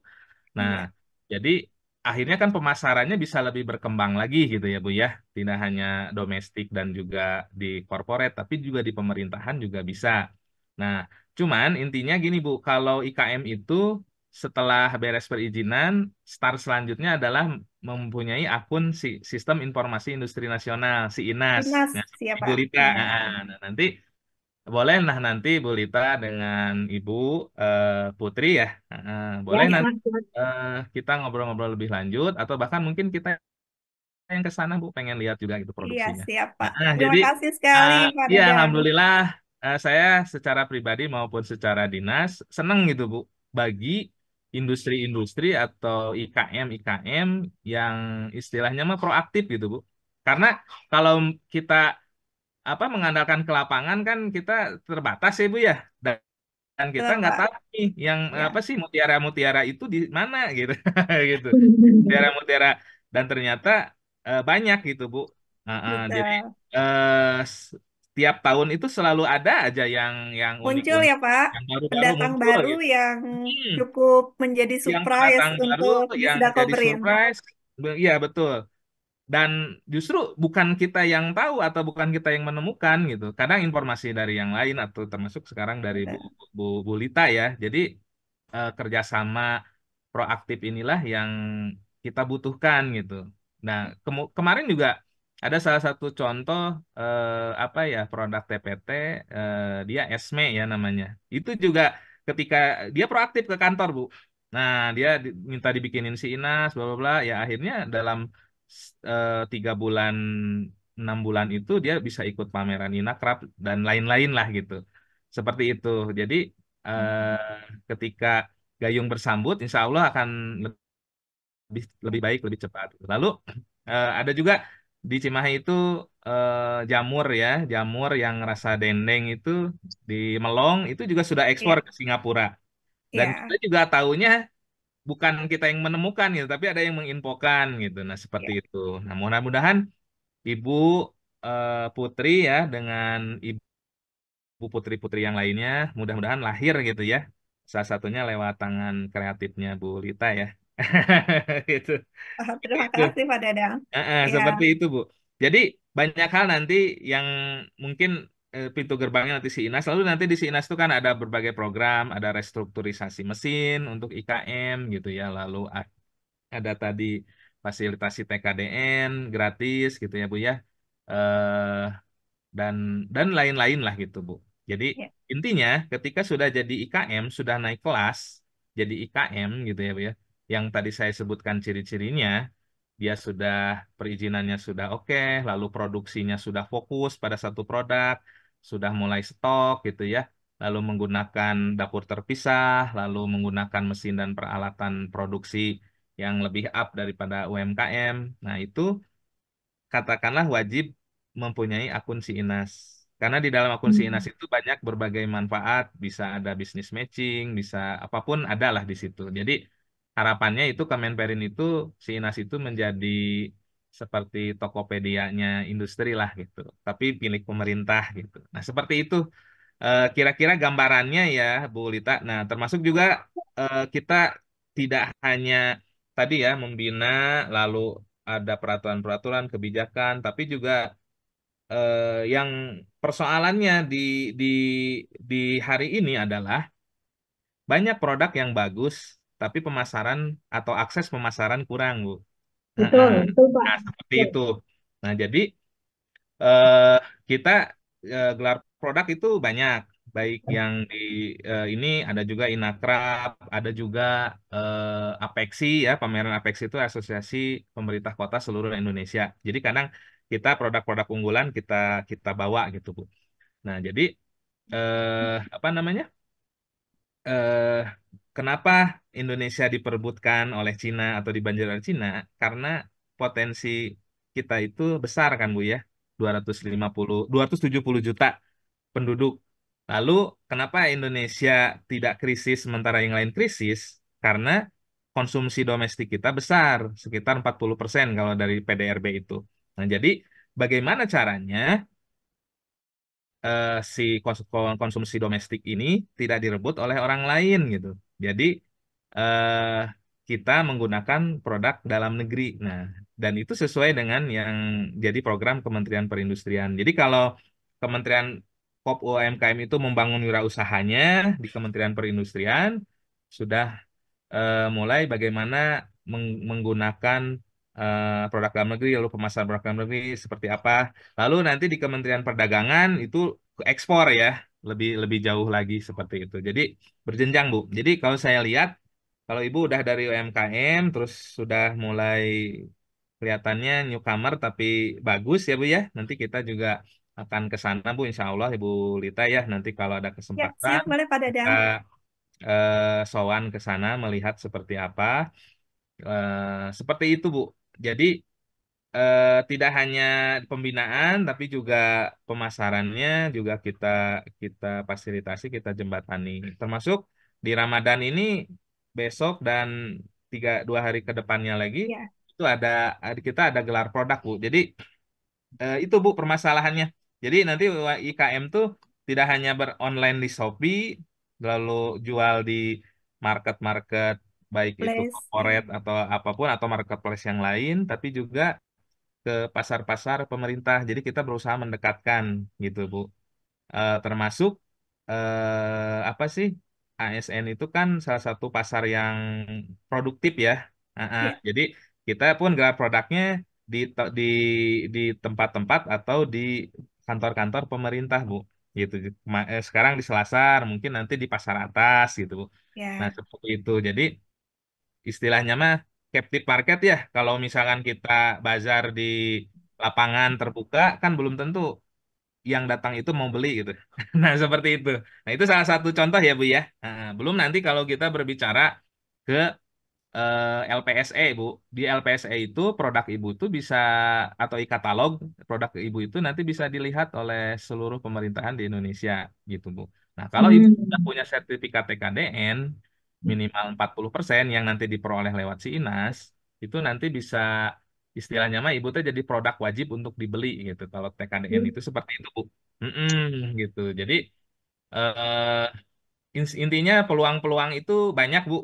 S4: Nah,
S2: Iya,
S4: jadi akhirnya kan pemasarannya bisa lebih berkembang lagi gitu ya Bu ya. Tidak hanya domestik dan juga di corporate, tapi juga di pemerintahan juga bisa. Nah, cuman intinya gini Bu, kalau IKM itu setelah beres perizinan, start selanjutnya adalah mempunyai akun Sistem Informasi Industri Nasional, SIINAS.
S2: Dinas
S4: Nah,
S2: siapa?
S4: Ibu Lita,
S2: Ya,
S4: nah, nanti boleh nah nanti Bu Lita dengan Ibu Putri ya.
S1: Ya,
S4: Boleh
S2: ya,
S4: nanti
S1: siap.
S4: kita ngobrol-ngobrol lebih lanjut atau bahkan mungkin kita yang ke sana Bu pengen lihat juga gitu
S2: iya
S4: produksinya.
S2: siap Pak.
S4: Jadi
S2: Terima kasih sekali Pak
S4: ya
S2: Dadang.
S4: Alhamdulillah saya secara pribadi maupun secara dinas senang gitu Bu bagi industri-industri atau IKM-IKM yang istilahnya mah proaktif gitu Bu. Karena kalau kita mengandalkan ke lapangan kan kita terbatas ya Bu ya. Dan kita
S2: Betul
S4: nggak
S2: Pak.
S4: tahu nih yang apa
S2: Ya,
S4: sih mutiara-mutiara itu di mana gitu gitu mutiara-mutiara dan ternyata banyak gitu Bu. Jadi
S2: betul.
S4: tiap tahun itu selalu ada aja yang
S2: Muncul
S4: unik-unik
S2: ya Pak,
S4: yang baru-baru
S2: pendatang
S4: muncul
S2: baru
S4: gitu.
S2: yang
S4: Hmm,
S2: cukup menjadi
S4: yang
S2: surprise
S4: pendatang baru
S2: untuk
S4: yang
S2: Disdako
S4: jadi
S2: Brin.
S4: surprise. Iya betul. Dan justru bukan kita yang tahu atau bukan kita yang menemukan gitu. Kadang informasi dari yang lain atau termasuk sekarang dari
S2: Betul.
S4: Bu Lita ya. Jadi kerjasama proaktif inilah yang kita butuhkan gitu. Nah, kemarin juga ada salah satu contoh produk TPT dia Esme ya namanya. Itu juga ketika dia proaktif ke kantor Bu. Nah, dia minta dibikinin si Inas, bla bla bla. Ya akhirnya dalam 3 bulan 6 bulan itu dia bisa ikut pameran Inakrab dan lain-lain lah gitu. Seperti itu. Jadi ketika gayung bersambut, insya Allah akan lebih baik, lebih cepat. Lalu ada juga di Cimahi itu jamur ya, jamur yang rasa dendeng itu di Melong itu juga sudah ekspor
S2: Iya,
S4: ke Singapura. Dan kita
S2: iya,
S4: juga tahunya bukan kita yang menemukan gitu, tapi ada yang menginfokan gitu. Nah, seperti
S2: iya.
S4: itu. Nah, mudah-mudahan Ibu Putri ya dengan Ibu Putri-putri yang lainnya mudah-mudahan lahir gitu ya. Salah satunya lewat tangan kreatifnya Bu Lita ya. Gitu.
S2: Terima
S4: Itu.
S2: kasih Pak Dadang. Ya,
S4: Seperti itu, Bu. Jadi banyak hal nanti yang mungkin pintu gerbangnya nanti si Inas. Lalu nanti di si Inas itu kan ada berbagai program, ada restrukturisasi mesin untuk IKM gitu ya. Lalu ada tadi fasilitasi TKDN gratis gitu ya, Bu ya. Eh, dan lain-lain lah gitu, Bu. Jadi
S2: ya,
S4: intinya ketika sudah jadi IKM, sudah naik kelas jadi IKM gitu ya, Bu ya. Yang tadi saya sebutkan ciri-cirinya, dia sudah perizinannya sudah oke, lalu produksinya sudah fokus pada satu produk, sudah mulai stok gitu ya. Lalu menggunakan dapur terpisah, lalu menggunakan mesin dan peralatan produksi yang lebih up daripada UMKM. Nah, itu katakanlah wajib mempunyai akun SIINAS. Karena di dalam akun SIINAS itu banyak berbagai manfaat, bisa ada bisnis matching, bisa apapun ada lah di situ. Jadi harapannya itu Kemenperin itu SIINAS itu menjadi seperti Tokopedia-nya industri lah gitu. Tapi milik pemerintah gitu. Nah, seperti itu kira-kira gambarannya ya Bu Lita. Nah, termasuk juga kita tidak hanya tadi ya membina lalu ada peraturan-peraturan kebijakan, tapi juga yang persoalannya di di hari ini adalah banyak produk yang bagus, tapi pemasaran atau akses pemasaran kurang, Bu.
S1: Betul, betul Pak.
S4: Nah, seperti
S1: Betul.
S4: itu. Nah, jadi eh, kita gelar produk itu banyak, baik yang di ini ada juga Inakrab, ada juga Apexi ya, pameran Apexi itu Asosiasi Pemerintah Kota seluruh Indonesia. Jadi kadang kita produk-produk unggulan kita kita bawa gitu Bu. Nah, jadi apa namanya? eh, Kenapa Indonesia diperebutkan oleh Cina atau dibanjiri oleh Cina? Karena potensi kita itu besar kan Bu ya, 270 juta penduduk. Lalu kenapa Indonesia tidak krisis sementara yang lain krisis? Karena konsumsi domestik kita besar, sekitar 40% kalau dari PDRB itu. Nah, jadi bagaimana caranya si konsumsi domestik ini tidak direbut oleh orang lain gitu. Jadi eh, kita menggunakan produk dalam negeri. Nah, dan itu sesuai dengan yang jadi program Kementerian Perindustrian. Jadi kalau Kementerian POP UMKM itu membangun wirausahanya di Kementerian Perindustrian, sudah mulai bagaimana menggunakan produk dalam negeri, lalu pemasaran produk dalam negeri seperti apa. Lalu nanti di Kementerian Perdagangan itu ekspor ya, lebih lebih jauh lagi seperti itu. Jadi berjenjang Bu. Jadi kalau saya lihat, kalau Ibu udah dari UMKM, terus sudah mulai kelihatannya newcomer tapi bagus ya Bu ya. Nanti kita juga akan ke sana Bu, Insya Allah Ibu Lita ya. Nanti kalau ada
S2: Ya, siap
S4: kesempatan
S2: boleh Pak
S4: kita
S2: Dadang.
S4: sowan ke sana melihat seperti apa. Seperti itu Bu. Jadi tidak hanya pembinaan tapi juga pemasarannya juga kita kita fasilitasi, kita jembatani. Termasuk di Ramadan ini besok dan 2 hari ke depannya lagi
S2: Ya,
S4: itu kita ada gelar produk Bu. Jadi itu Bu permasalahannya. Jadi nanti IKM tuh tidak hanya beronline di Shopee, lalu jual di market-market baik itu
S2: place.
S4: corporate atau apapun atau marketplace yang lain, tapi juga ke pasar-pasar pemerintah. Jadi kita berusaha mendekatkan gitu Bu. Termasuk apa sih, ASN itu kan salah satu pasar yang produktif ya.
S2: Ya,
S4: Jadi kita pun gelar produknya di di tempat-tempat atau di kantor-kantor pemerintah Bu. Gitu. Sekarang di Selasar, mungkin nanti di Pasar Atas gitu Bu. Nah,
S2: ya,
S4: seperti itu. Jadi istilahnya mah captive market ya. Kalau misalkan kita bazar di lapangan terbuka kan belum tentu yang datang itu mau beli gitu. Nah, seperti itu. Nah, itu salah satu contoh ya, Bu ya. Nah, belum nanti kalau kita berbicara ke LPSE, Bu. Di LPSE itu produk Ibu itu bisa atau e-katalog produk Ibu itu nanti bisa dilihat oleh seluruh pemerintahan di Indonesia gitu, Bu. Nah, kalau Ibu sudah
S1: Hmm.
S4: punya sertifikat TKDN minimal 40% yang nanti diperoleh lewat SIINAS, itu nanti bisa istilahnya mah Ibu tuh jadi produk wajib untuk dibeli gitu. Kalau TKDN itu seperti itu, Bu. Gitu. Jadi eh, intinya peluang-peluang itu banyak, Bu.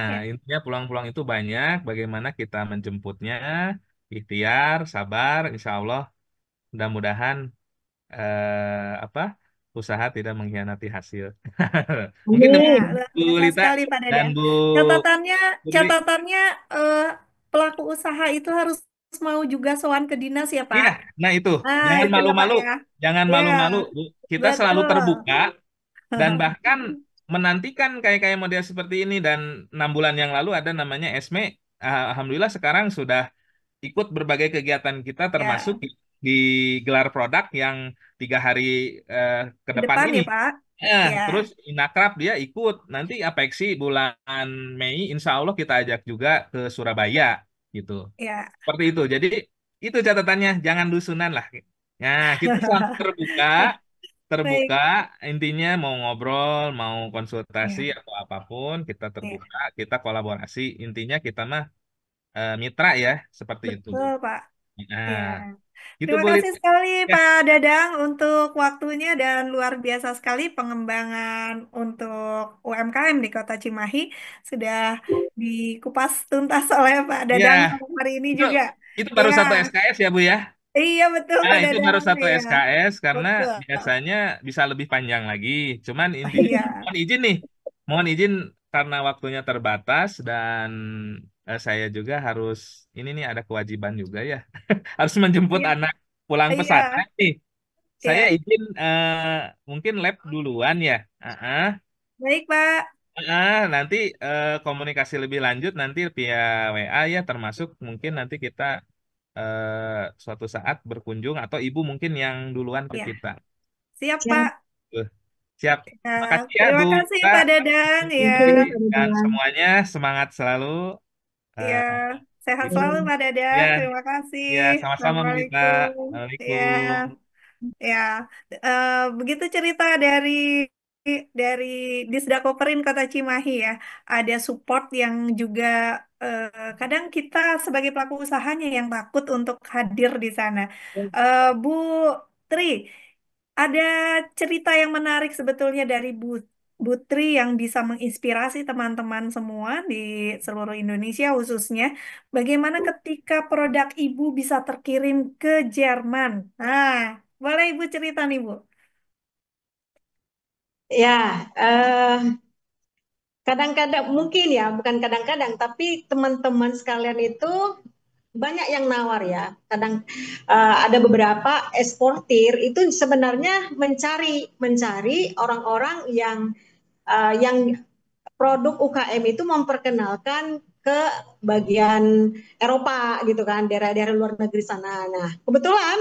S2: ya.
S4: Intinya peluang-peluang itu banyak, bagaimana kita menjemputnya, ikhtiar, sabar, insya Allah, mudah-mudahan apa usaha tidak mengkhianati hasil. Mungkin
S2: Ya,
S4: demikian
S1: Amin.
S2: luar
S4: Bu
S2: biasa
S4: Lita
S2: sekali Pak
S4: dan
S2: Dadang.
S4: Bu
S2: Catatannya,
S4: Putri.
S2: catatannya eh, pelaku usaha itu harus mau juga sowan ke dinas ya
S4: Iya,
S2: Pak.
S4: nah itu,
S2: Ah,
S4: jangan
S2: itu dah Pak
S4: malu-malu,
S2: ya.
S4: jangan
S2: Ya,
S4: malu-malu, Bu. Kita selalu
S2: betul.
S4: terbuka dan bahkan menantikan kayak model seperti ini dan 6 bulan yang lalu ada namanya ESME. Alhamdulillah sekarang sudah ikut berbagai kegiatan kita termasuk
S2: Ya,
S4: di gelar produk yang 3 hari eh, ke
S2: ke
S4: depan
S2: depan
S4: ini.
S2: ya Pak. Ya,
S4: Terus Inakrab dia ikut. Nanti Apeksi bulan Mei insya Allah kita ajak juga ke Surabaya gitu.
S2: ya.
S4: Seperti itu. Jadi itu catatannya, jangan dusunan lah. Nah, kita selalu terbuka, terbuka.
S2: Baik.
S4: Intinya mau ngobrol, mau konsultasi
S2: Ya,
S4: atau apapun, kita
S2: ya.
S4: terbuka, kita kolaborasi. Intinya kita mah mitra ya, seperti itu, Bu.
S2: Betul Pak.
S4: Nah,
S2: Ya.
S4: gitu
S2: Terima
S4: Bu Lit.
S2: kasih sekali
S4: Ya,
S2: Pak Dadang untuk waktunya dan luar biasa sekali pengembangan untuk UMKM di Kota Cimahi sudah dikupas tuntas oleh Pak
S4: ya,
S2: Dadang pada hari ini
S4: itu
S2: juga.
S4: itu baru
S2: Ya,
S4: satu SKS ya Bu ya.
S2: iya betul
S4: Nah,
S2: Pak
S4: itu baru
S2: Dadang.
S4: satu
S2: Iya,
S4: SKS karena
S2: betul.
S4: biasanya bisa lebih panjang lagi. Cuman intinya
S2: Iya,
S4: mohon izin nih, mohon izin karena waktunya terbatas dan saya juga harus ini nih ada kewajiban juga ya, harus menjemput
S2: Iya,
S4: anak pulang
S2: iya,
S4: pesantren nih. Saya
S2: iya.
S4: izin mungkin lab duluan ya.
S2: Baik, Pak.
S4: Nanti komunikasi lebih lanjut nanti via WA ya, termasuk mungkin nanti kita suatu saat berkunjung atau ibu mungkin yang duluan ke
S2: Ya,
S4: kita.
S2: siap,
S1: Siap.
S2: Pak.
S4: Eh, Siap.
S2: Ya,
S4: Makasih ya Bu
S2: terima kasih,
S4: Lita
S2: Pak Dadang. Ya,
S1: Thank you, Kak
S4: dan
S1: Ridwan.
S4: semuanya semangat selalu.
S2: ya.
S4: Eh,
S2: Sehat
S4: ibu,
S2: selalu, Pak Dadang.
S4: ya,
S2: Terima kasih.
S4: ya sama-sama Bu Lita.
S2: Assalamualaikum. Ya.
S4: Waalaikumsalam.
S2: Ya, begitu cerita dari Disdakoperin Kota Cimahi ya. Ada support yang juga kadang kita sebagai pelaku usahanya yang takut untuk hadir di sana. Bu Tri, ada cerita yang menarik sebetulnya dari Bu Tri yang bisa menginspirasi teman-teman semua di seluruh Indonesia khususnya. Bagaimana ketika produk Ibu bisa terkirim ke Jerman? Nah, boleh Ibu cerita nih, Bu?
S1: Ya, kadang-kadang mungkin ya, bukan kadang-kadang, tapi teman-teman sekalian itu banyak yang nawar ya. Kadang ada beberapa eksportir itu sebenarnya mencari orang-orang yang produk UKM itu memperkenalkan ke bagian Eropa gitu kan, daerah-daerah luar negeri sana. Nah, kebetulan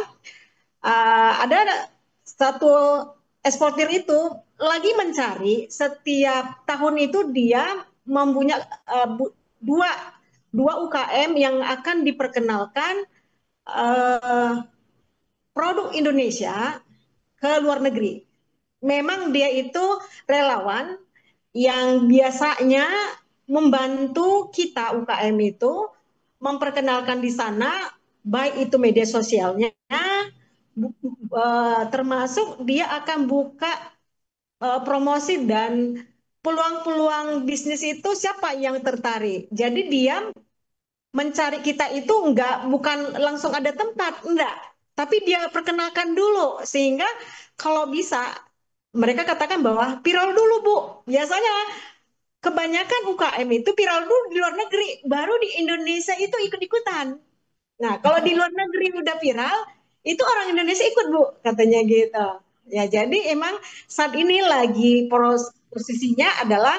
S1: ada satu eksportir itu lagi mencari setiap tahun itu dia mempunyai dua dua UKM yang akan diperkenalkan uh, produk Indonesia ke luar negeri. Memang dia itu relawan yang biasanya membantu kita UKM itu memperkenalkan di sana, baik itu media sosialnya, termasuk dia akan buka promosi dan peluang-peluang bisnis itu siapa yang tertarik. Jadi dia mencari kita itu bukan langsung ada tempat, enggak. Tapi dia perkenalkan dulu sehingga kalau bisa mereka katakan bahwa viral dulu Bu. Biasanya kebanyakan UKM itu viral dulu di luar negeri, baru di Indonesia itu ikut-ikutan. Nah, kalau di luar negeri udah viral, itu orang Indonesia ikut, Bu, katanya gitu. Ya, jadi emang saat ini lagi posisinya adalah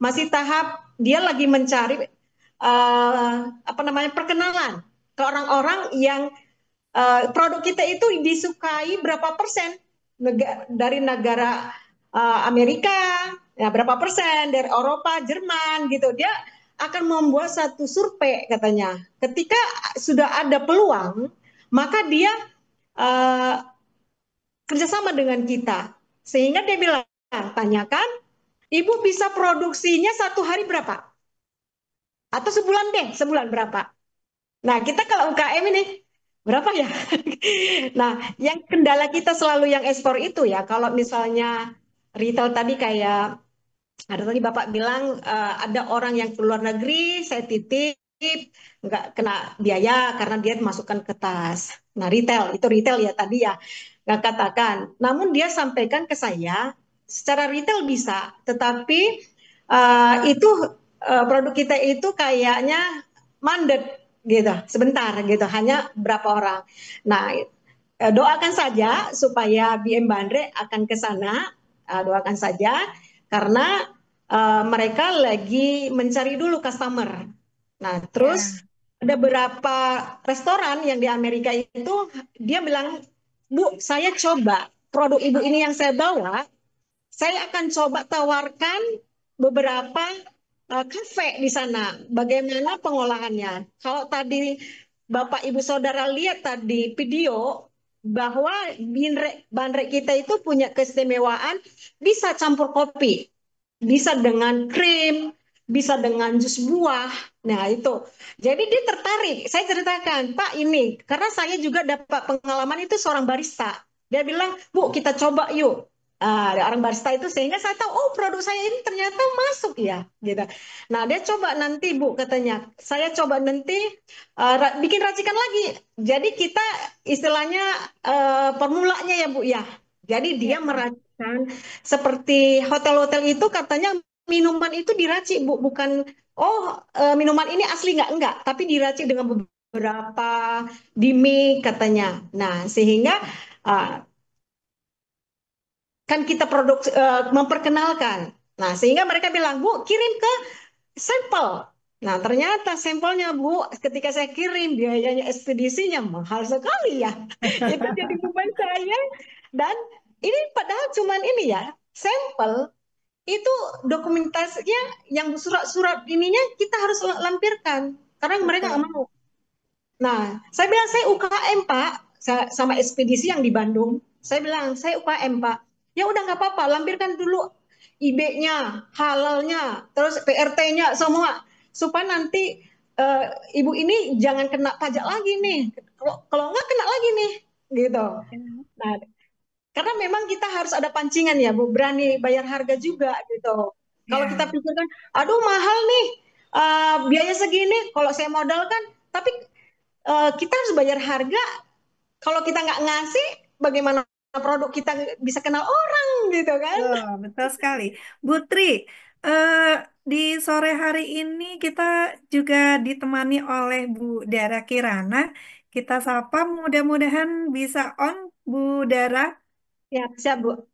S1: masih tahap dia lagi mencari apa namanya perkenalan ke orang-orang yang produk kita itu disukai berapa persen dari negara Amerika, ya berapa persen dari Eropa, Jerman gitu. Dia akan membuat satu survei katanya. Ketika sudah ada peluang, maka dia uh, kerjasama dengan kita. Sehingga dia bilang, tanyakan, ibu bisa produksinya satu hari berapa? Atau sebulan deh, sebulan berapa? Nah, kita kalau UKM ini berapa ya? Nah, yang kendala kita selalu yang ekspor itu ya, kalau misalnya retail tadi kayak ada tadi Bapak bilang ada orang yang ke luar negeri, saya titip, nggak kena biaya karena dia masukkan ke tas. Nah, retail, itu retail ya tadi ya, nggak katakan. Namun dia sampaikan ke saya, secara retail bisa, tetapi itu produk kita itu kayaknya mandet gitu, sebentar gitu, hanya berapa orang. Nah, doakan saja supaya BM Bandre akan ke sana, doakan saja karena mereka lagi mencari dulu customer. Nah, terus
S2: Ya,
S1: ada beberapa restoran yang di Amerika itu dia bilang, Bu, saya coba produk ibu ini yang saya bawa, saya akan coba tawarkan beberapa kafe di sana. Bagaimana pengolahannya? Kalau tadi Bapak Ibu Saudara lihat tadi video bahwa bandrek kita itu punya keistimewaan bisa campur kopi, bisa dengan krim, bisa dengan jus buah. Nah, itu. Jadi dia tertarik. Saya ceritakan, Pak ini, karena saya juga dapat pengalaman itu seorang barista. Dia bilang, Bu, kita coba yuk. Ada orang barista itu sehingga saya tahu, oh produk saya ini ternyata masuk ya, gitu. Nah dia coba nanti Bu katanya, saya coba nanti bikin racikan lagi. Jadi kita istilahnya formulanya ya Bu ya. Jadi dia
S2: ya,
S1: meracikan seperti hotel-hotel itu katanya minuman itu diracik Bu, bukan oh minuman ini asli nggak? Enggak, tapi diracik dengan beberapa gimmick katanya. Nah, sehingga uh, kan kita memperkenalkan. Nah, sehingga mereka bilang, Bu, kirim ke sampel. Nah, ternyata sampelnya, Bu, ketika saya kirim, biayanya ekspedisinya mahal sekali ya. Itu jadi beban saya. Dan ini padahal cuman ini ya, sampel itu dokumentasinya yang surat-surat ininya kita harus lampirkan. Karena mereka nggak
S2: Betul.
S1: mau. Nah, saya bilang saya UKM Pak, sama ekspedisi yang di Bandung. Saya bilang saya UKM Pak. Ya udah nggak apa-apa, lampirkan dulu IB-nya, halalnya, terus PRT-nya semua supaya nanti eh, ibu ini jangan kena pajak lagi nih. Kalau nggak kena lagi nih, gitu.
S2: Ya.
S1: Nah, karena memang kita harus ada pancingan ya, Bu, berani bayar harga juga gitu. Kalau kita
S2: Ya.
S1: pikirkan, aduh mahal nih, biaya segini, kalau saya modalkan, tapi kita harus bayar harga. Kalau kita nggak ngasih, bagaimana produk kita bisa kenal orang gitu kan?
S2: Oh, betul sekali. Bu Tri, eh, di sore hari ini kita juga ditemani oleh Bu Dara Kirana. Kita sapa, mudah-mudahan bisa on, Bu Dara.
S1: Ya, siap Bu.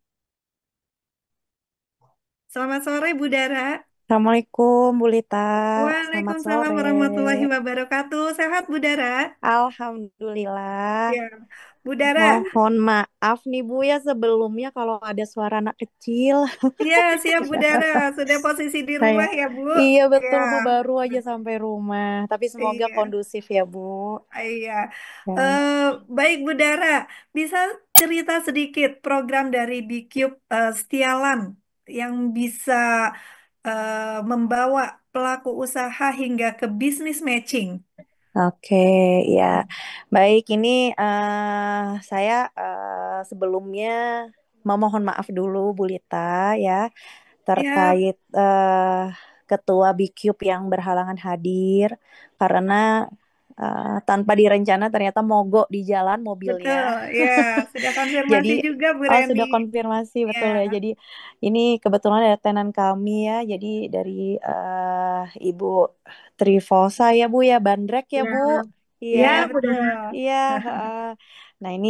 S2: Selamat sore, Bu Dara.
S5: Assalamualaikum, Bu Lita. Selamat
S2: Waalaikumsalam
S5: sore.
S2: warahmatullahi wabarakatuh. Sehat, Bu Dara?
S5: Alhamdulillah.
S2: Ya, Bu Dara.
S5: Mohon maaf nih Bu ya sebelumnya kalau ada suara anak kecil.
S2: Iya, siap, Bu Dara. Sudah posisi di
S5: Saya,
S2: rumah ya, Bu?
S5: iya
S2: Ya.
S5: betul Bu, baru aja sampai rumah. Tapi semoga
S2: Iya.
S5: kondusif ya Bu.
S2: Iya,
S5: Ya.
S2: Eh, baik Bu Dara, bisa cerita sedikit program dari Bcube Setialan yang bisa membawa pelaku usaha hingga ke bisnis matching.
S5: Oke, ya. Baik, ini saya sebelumnya memohon maaf dulu Bu Lita ya
S2: Ya,
S5: terkait Ketua Bcube yang berhalangan hadir karena tanpa direncana ternyata mogok di jalan mobilnya.
S2: betul. Ya, sudah konfirmasi
S5: Jadi
S2: juga Bu Reni.
S5: sudah konfirmasi
S2: Ya,
S5: betul ya. Jadi ini kebetulan ada tenan kami ya. Jadi dari Ibu Trifosa ya Bu ya, Bandrek ya
S1: Ya,
S5: Bu. Iya,
S2: ya
S1: ya Bu
S2: betul.
S1: Dara.
S5: iya. Nah ini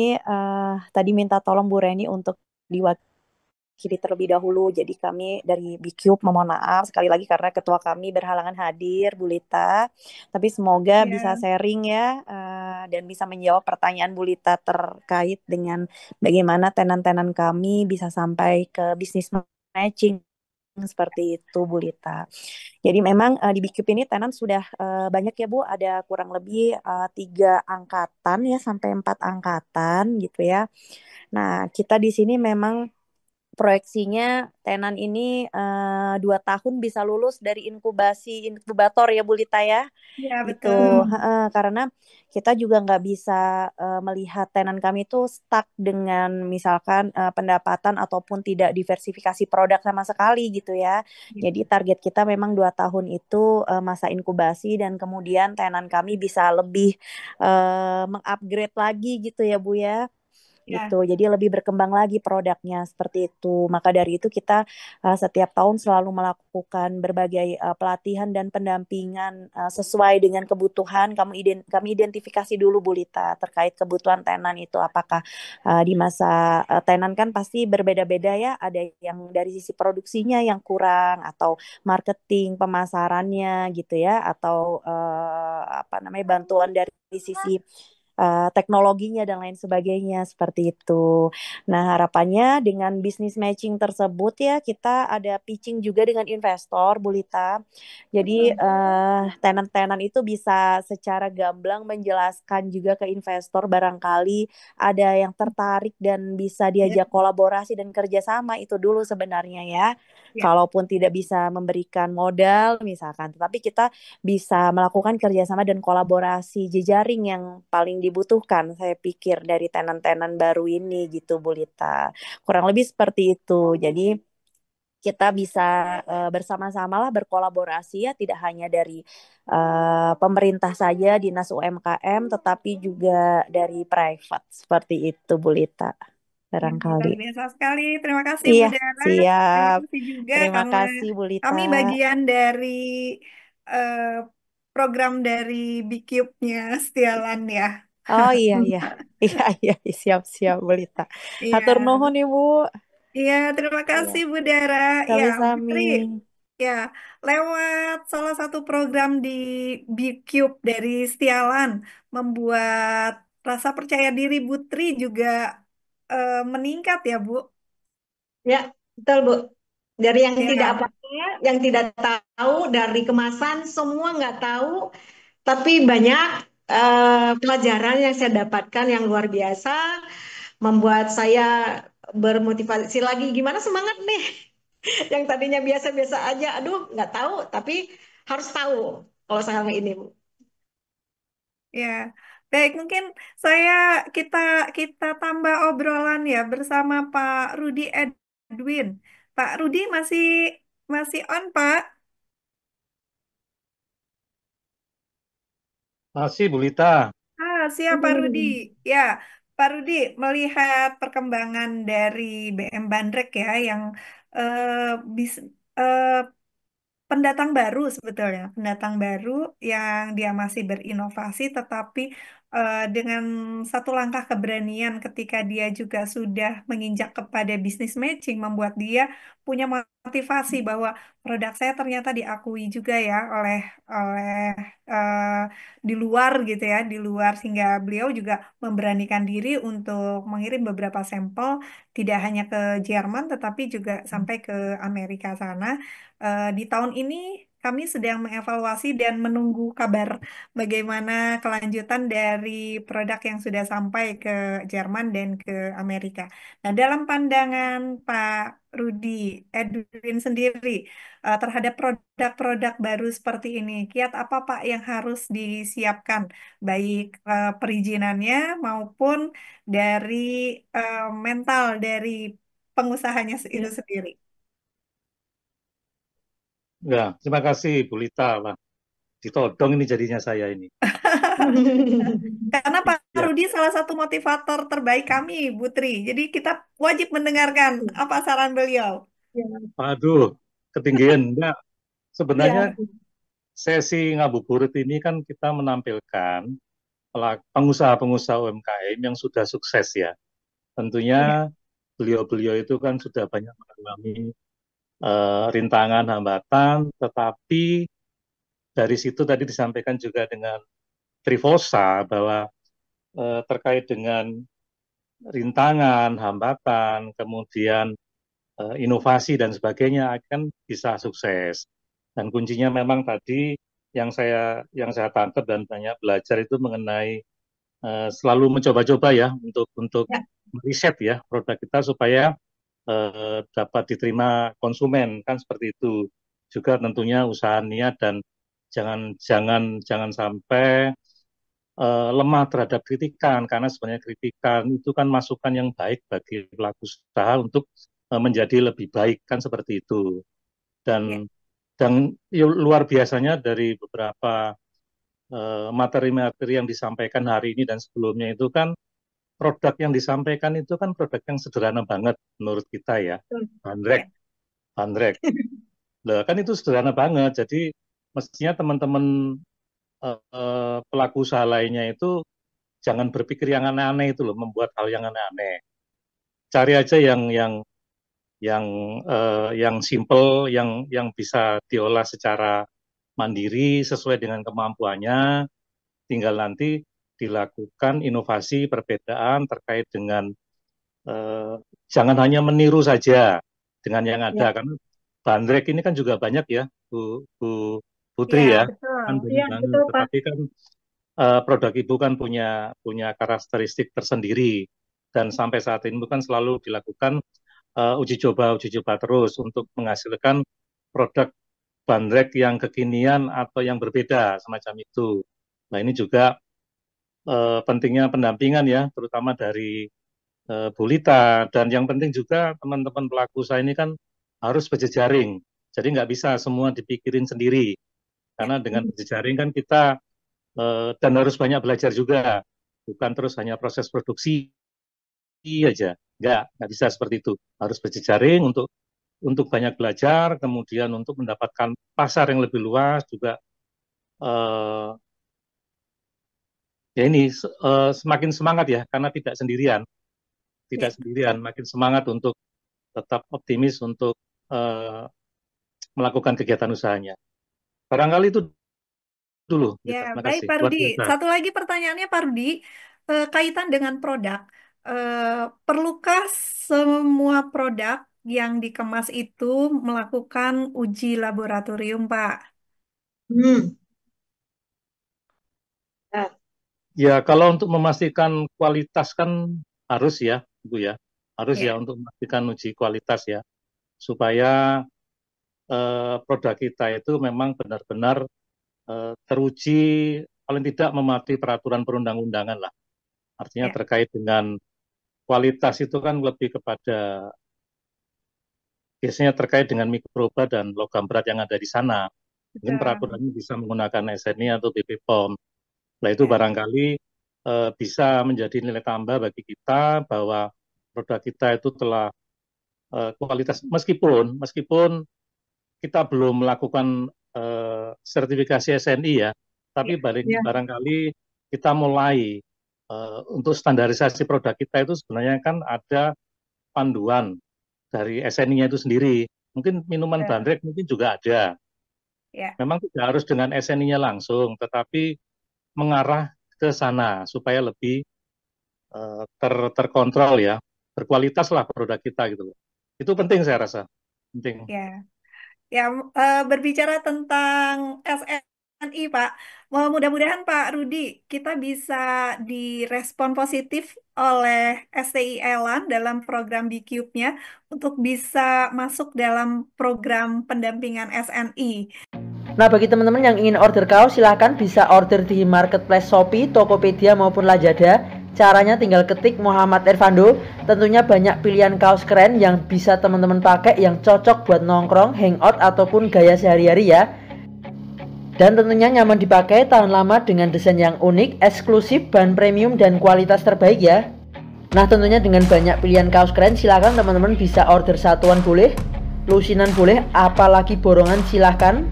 S5: tadi minta tolong Bu Reni untuk diwakili terlebih dahulu. Jadi kami dari Bcube memohon maaf sekali lagi karena ketua kami berhalangan hadir, Bu Lita. Tapi semoga bisa
S2: Ya,
S5: sharing ya dan bisa menjawab pertanyaan Bu Lita terkait dengan bagaimana tenan-tenan kami bisa sampai ke bisnis matching seperti itu Bu Lita. Jadi memang di Bcube ini tenan sudah banyak ya Bu, ada kurang lebih 3 angkatan ya sampai 4 angkatan gitu ya. Nah kita di sini memang proyeksinya tenan ini 2 tahun bisa lulus dari inkubasi inkubator ya Bu Lita ya
S2: ya
S5: gitu.
S2: betul.
S5: Karena kita juga nggak bisa melihat tenan kami itu stuck dengan misalkan pendapatan ataupun tidak diversifikasi produk sama sekali gitu ya. Jadi target kita memang 2 tahun itu masa inkubasi dan kemudian tenan kami bisa lebih mengupgrade lagi gitu ya Bu ya
S2: Ya,
S5: gitu. Jadi lebih berkembang lagi produknya seperti itu. Maka dari itu kita setiap tahun selalu melakukan berbagai pelatihan dan pendampingan sesuai dengan kebutuhan. Kami identifikasi dulu Bu Lita terkait kebutuhan tenan itu apakah di masa tenan kan pasti berbeda-beda ya. Ada yang dari sisi produksinya yang kurang atau marketing pemasarannya gitu ya atau apa namanya bantuan dari sisi teknologinya dan lain sebagainya seperti itu. Nah, harapannya dengan bisnis matching tersebut ya kita ada pitching juga dengan investor, Bu Lita. Jadi
S2: betul.
S5: tenan-tenan itu bisa secara gamblang menjelaskan juga ke investor barangkali ada yang tertarik dan bisa
S2: Ya,
S5: diajak kolaborasi dan kerjasama itu dulu sebenarnya ya.
S2: ya.
S5: Kalaupun tidak bisa memberikan modal misalkan, tetapi kita bisa melakukan kerjasama dan kolaborasi jejaring yang paling dibutuhkan saya pikir dari tenan-tenan baru ini gitu Bu Lita. Kurang lebih seperti itu. Jadi kita bisa bersama-sama lah berkolaborasi ya tidak hanya dari pemerintah saja dinas UMKM tetapi juga dari private seperti itu Bu Lita
S2: Ya, luar
S5: barangkali.
S2: biasa sekali. Terima kasih Bu
S5: Iya,
S2: Dara. Terima
S5: siap.
S2: kasih juga
S5: Terima
S2: karena
S5: kasih Bu Lita.
S2: kami bagian dari eh, program dari B-Cube-nya Stialan ya.
S5: Oh iya iya. Iya iya siap-siap Bulita. Hatur
S2: Iya,
S5: nuhun Ibu.
S2: iya, terima
S5: Iya.
S2: kasih Bu Dara. Ya,
S5: Sami-sami.
S2: Putri, ya, lewat salah satu program di B-Cube dari Stialan membuat rasa percaya diri Putri juga meningkat ya, Bu.
S1: Ya, betul Bu. Dari yang tidak
S2: Ya,
S1: apa-apa, yang tidak tahu, dari kemasan, semua nggak tahu, tapi banyak pelajaran yang saya dapatkan yang luar biasa, membuat saya bermotivasi lagi. Gimana semangat nih? Yang tadinya biasa-biasa aja, aduh nggak tahu, tapi harus tahu kalau sekarang ini Bu.
S2: ya. Baik, mungkin saya kita kita tambah obrolan ya bersama Pak Rudi Edwin. Pak Rudi masih masih on, Pak?
S6: Masih, Bu Lita.
S2: Siap Pak Rudi. Ya, Pak Rudi melihat perkembangan dari BM Bandrek ya yang eh, bis, eh, pendatang baru sebetulnya, pendatang baru yang dia masih berinovasi tetapi dengan satu langkah keberanian ketika dia juga sudah menginjak kepada bisnis matching membuat dia punya motivasi bahwa produk saya ternyata diakui juga ya oleh oleh eh, di luar gitu ya, di luar sehingga beliau juga memberanikan diri untuk mengirim beberapa sampel tidak hanya ke Jerman tetapi juga sampai ke Amerika sana. Di tahun ini kami sedang mengevaluasi dan menunggu kabar bagaimana kelanjutan dari produk yang sudah sampai ke Jerman dan ke Amerika. Nah, dalam pandangan Pak Rudi Edwin sendiri terhadap produk-produk baru seperti ini, kiat apa Pak yang harus disiapkan, baik perizinannya maupun dari mental dari pengusahanya itu
S1: Ya.
S2: sendiri?
S6: Ya, terima kasih, Bu Lita. Lah, ditodong ini jadinya saya ini.
S2: Karena Pak
S6: Ya,
S2: Rudi salah satu motivator terbaik kami, Putri. Jadi kita wajib mendengarkan apa saran beliau.
S6: aduh, ketinggian. Enggak, sebenarnya
S1: Ya.
S6: sesi ngabuburit ini kan kita menampilkan pengusaha-pengusaha UMKM yang sudah sukses ya.
S2: Ya,
S6: Tentunya beliau-beliau itu kan sudah banyak mengalami rintangan, hambatan, tetapi dari situ tadi disampaikan juga dengan Trifosa bahwa terkait dengan rintangan, hambatan, kemudian inovasi dan sebagainya akan bisa sukses. Dan kuncinya memang tadi yang saya tangkap dan banyak belajar itu mengenai selalu mencoba-coba ya untuk
S1: Ya.
S6: riset ya produk kita supaya dapat diterima konsumen kan seperti itu. Juga tentunya usaha niat dan jangan jangan jangan sampai lemah terhadap kritikan karena sebenarnya kritikan itu kan masukan yang baik bagi pelaku usaha untuk menjadi lebih baik kan seperti itu
S2: ya,
S6: dan luar biasanya dari beberapa materi-materi yang disampaikan hari ini dan sebelumnya itu kan produk yang disampaikan itu kan produk yang sederhana banget menurut kita ya bandrek
S2: ya,
S6: bandrek lah kan itu sederhana banget jadi mestinya teman-teman pelaku usaha lainnya itu jangan berpikir yang aneh-aneh itu loh, membuat hal yang aneh-aneh. Cari aja yang simple, yang bisa diolah secara mandiri sesuai dengan kemampuannya. Tinggal nanti dilakukan inovasi perbedaan terkait dengan eh, jangan hanya meniru saja dengan yang ada
S1: Ya.
S6: karena bandrek ini kan juga banyak ya Bu
S2: ya,
S6: Putri ya
S2: betul.
S6: kan banyak
S1: Iya,
S6: banget
S1: betul Pak.
S6: tetapi kan produk ibu kan punya punya karakteristik tersendiri dan sampai saat ini kan selalu dilakukan uji coba terus untuk menghasilkan produk bandrek yang kekinian atau yang berbeda semacam itu. Nah ini juga pentingnya pendampingan ya, terutama dari Bu Lita dan yang penting juga teman-teman pelaku usaha ini kan harus berjejaring. Jadi nggak bisa semua dipikirin sendiri
S2: Ya,
S6: karena dengan berjejaring kan kita dan harus banyak belajar juga, bukan terus hanya proses produksi aja, nggak bisa seperti itu. Harus berjejaring untuk banyak belajar, kemudian untuk mendapatkan pasar yang lebih luas juga eh, ya ini semakin semangat ya, karena tidak sendirian, makin semangat untuk tetap optimis untuk melakukan kegiatan usahanya. Barangkali itu dulu.
S2: Ya,
S6: Terima
S2: baik
S6: kasih.
S2: Pak
S6: Luar
S2: Rudi.
S6: biasa.
S2: Satu lagi pertanyaannya Pak Rudi, kaitan dengan produk. Perlukah semua produk yang dikemas itu melakukan uji laboratorium, Pak?
S1: Hmm. Nah,
S6: Ya, kalau untuk memastikan kualitas kan harus ya, Bu ya. Harus ya
S2: Ya,
S6: untuk memastikan uji kualitas ya, supaya produk kita itu memang benar-benar teruji, paling tidak mematuhi peraturan perundang-undangan lah. Artinya
S2: ya,
S6: terkait dengan kualitas itu kan lebih kepada biasanya terkait dengan mikroba dan logam berat yang ada di sana. Mungkin
S2: betul.
S6: peraturannya bisa menggunakan SNI atau BPOM. Nah itu
S2: Ya,
S6: barangkali bisa menjadi nilai tambah bagi kita bahwa produk kita itu telah kualitas, meskipun kita belum melakukan sertifikasi SNI ya, tapi
S2: ya,
S1: ya.
S6: barangkali kita mulai untuk standarisasi produk kita itu sebenarnya kan ada panduan dari SNI-nya itu sendiri. Mungkin minuman
S2: betul.
S6: bandrek mungkin juga ada.
S2: Ya,
S6: Memang tidak harus dengan SNI-nya langsung, tetapi mengarah ke sana supaya lebih terkontrol ya, berkualitas lah produk kita gitu loh. Itu penting saya rasa, penting.
S2: ya. Ya, berbicara tentang SNI, Pak, mudah-mudahan Pak Rudi kita bisa direspon positif oleh STI Elan dalam program BCube-nya untuk bisa masuk dalam program pendampingan SNI.
S3: Nah, bagi teman-teman yang ingin order kaos, silahkan bisa order di marketplace Shopee, Tokopedia maupun Lazada. Caranya tinggal ketik Muhammad Irfando. Tentunya banyak pilihan kaos keren yang bisa teman-teman pakai, yang cocok buat nongkrong, hangout ataupun gaya sehari-hari ya. Dan tentunya nyaman dipakai, tahan lama dengan desain yang unik, eksklusif, bahan premium dan kualitas terbaik ya. Nah, tentunya dengan banyak pilihan kaos keren, silahkan teman-teman bisa order satuan boleh, lusinan boleh, apalagi borongan silahkan.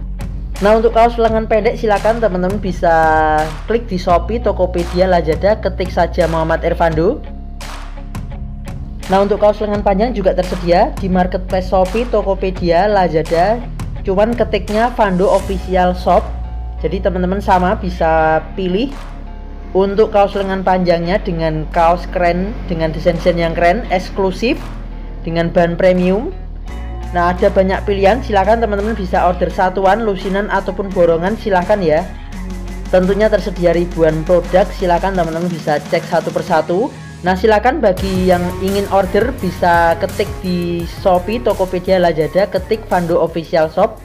S3: Nah, untuk kaos lengan pendek silakan teman-teman bisa klik di Shopee, Tokopedia, Lazada, ketik saja Muhammad Irfando. Nah, untuk kaos lengan panjang juga tersedia di marketplace Shopee, Tokopedia, Lazada. Cuman ketiknya Fando Official Shop. Jadi teman-teman sama bisa pilih untuk kaos lengan panjangnya dengan kaos keren, dengan desain-desain yang keren, eksklusif, dengan bahan premium. Nah, ada banyak pilihan, silahkan teman-teman bisa order satuan, lusinan ataupun borongan, silahkan ya. Tentunya tersedia ribuan produk, silahkan teman-teman bisa cek satu persatu. Nah, silahkan bagi yang ingin order bisa ketik di Shopee, Tokopedia, Lazada, ketik Fando Official Shop.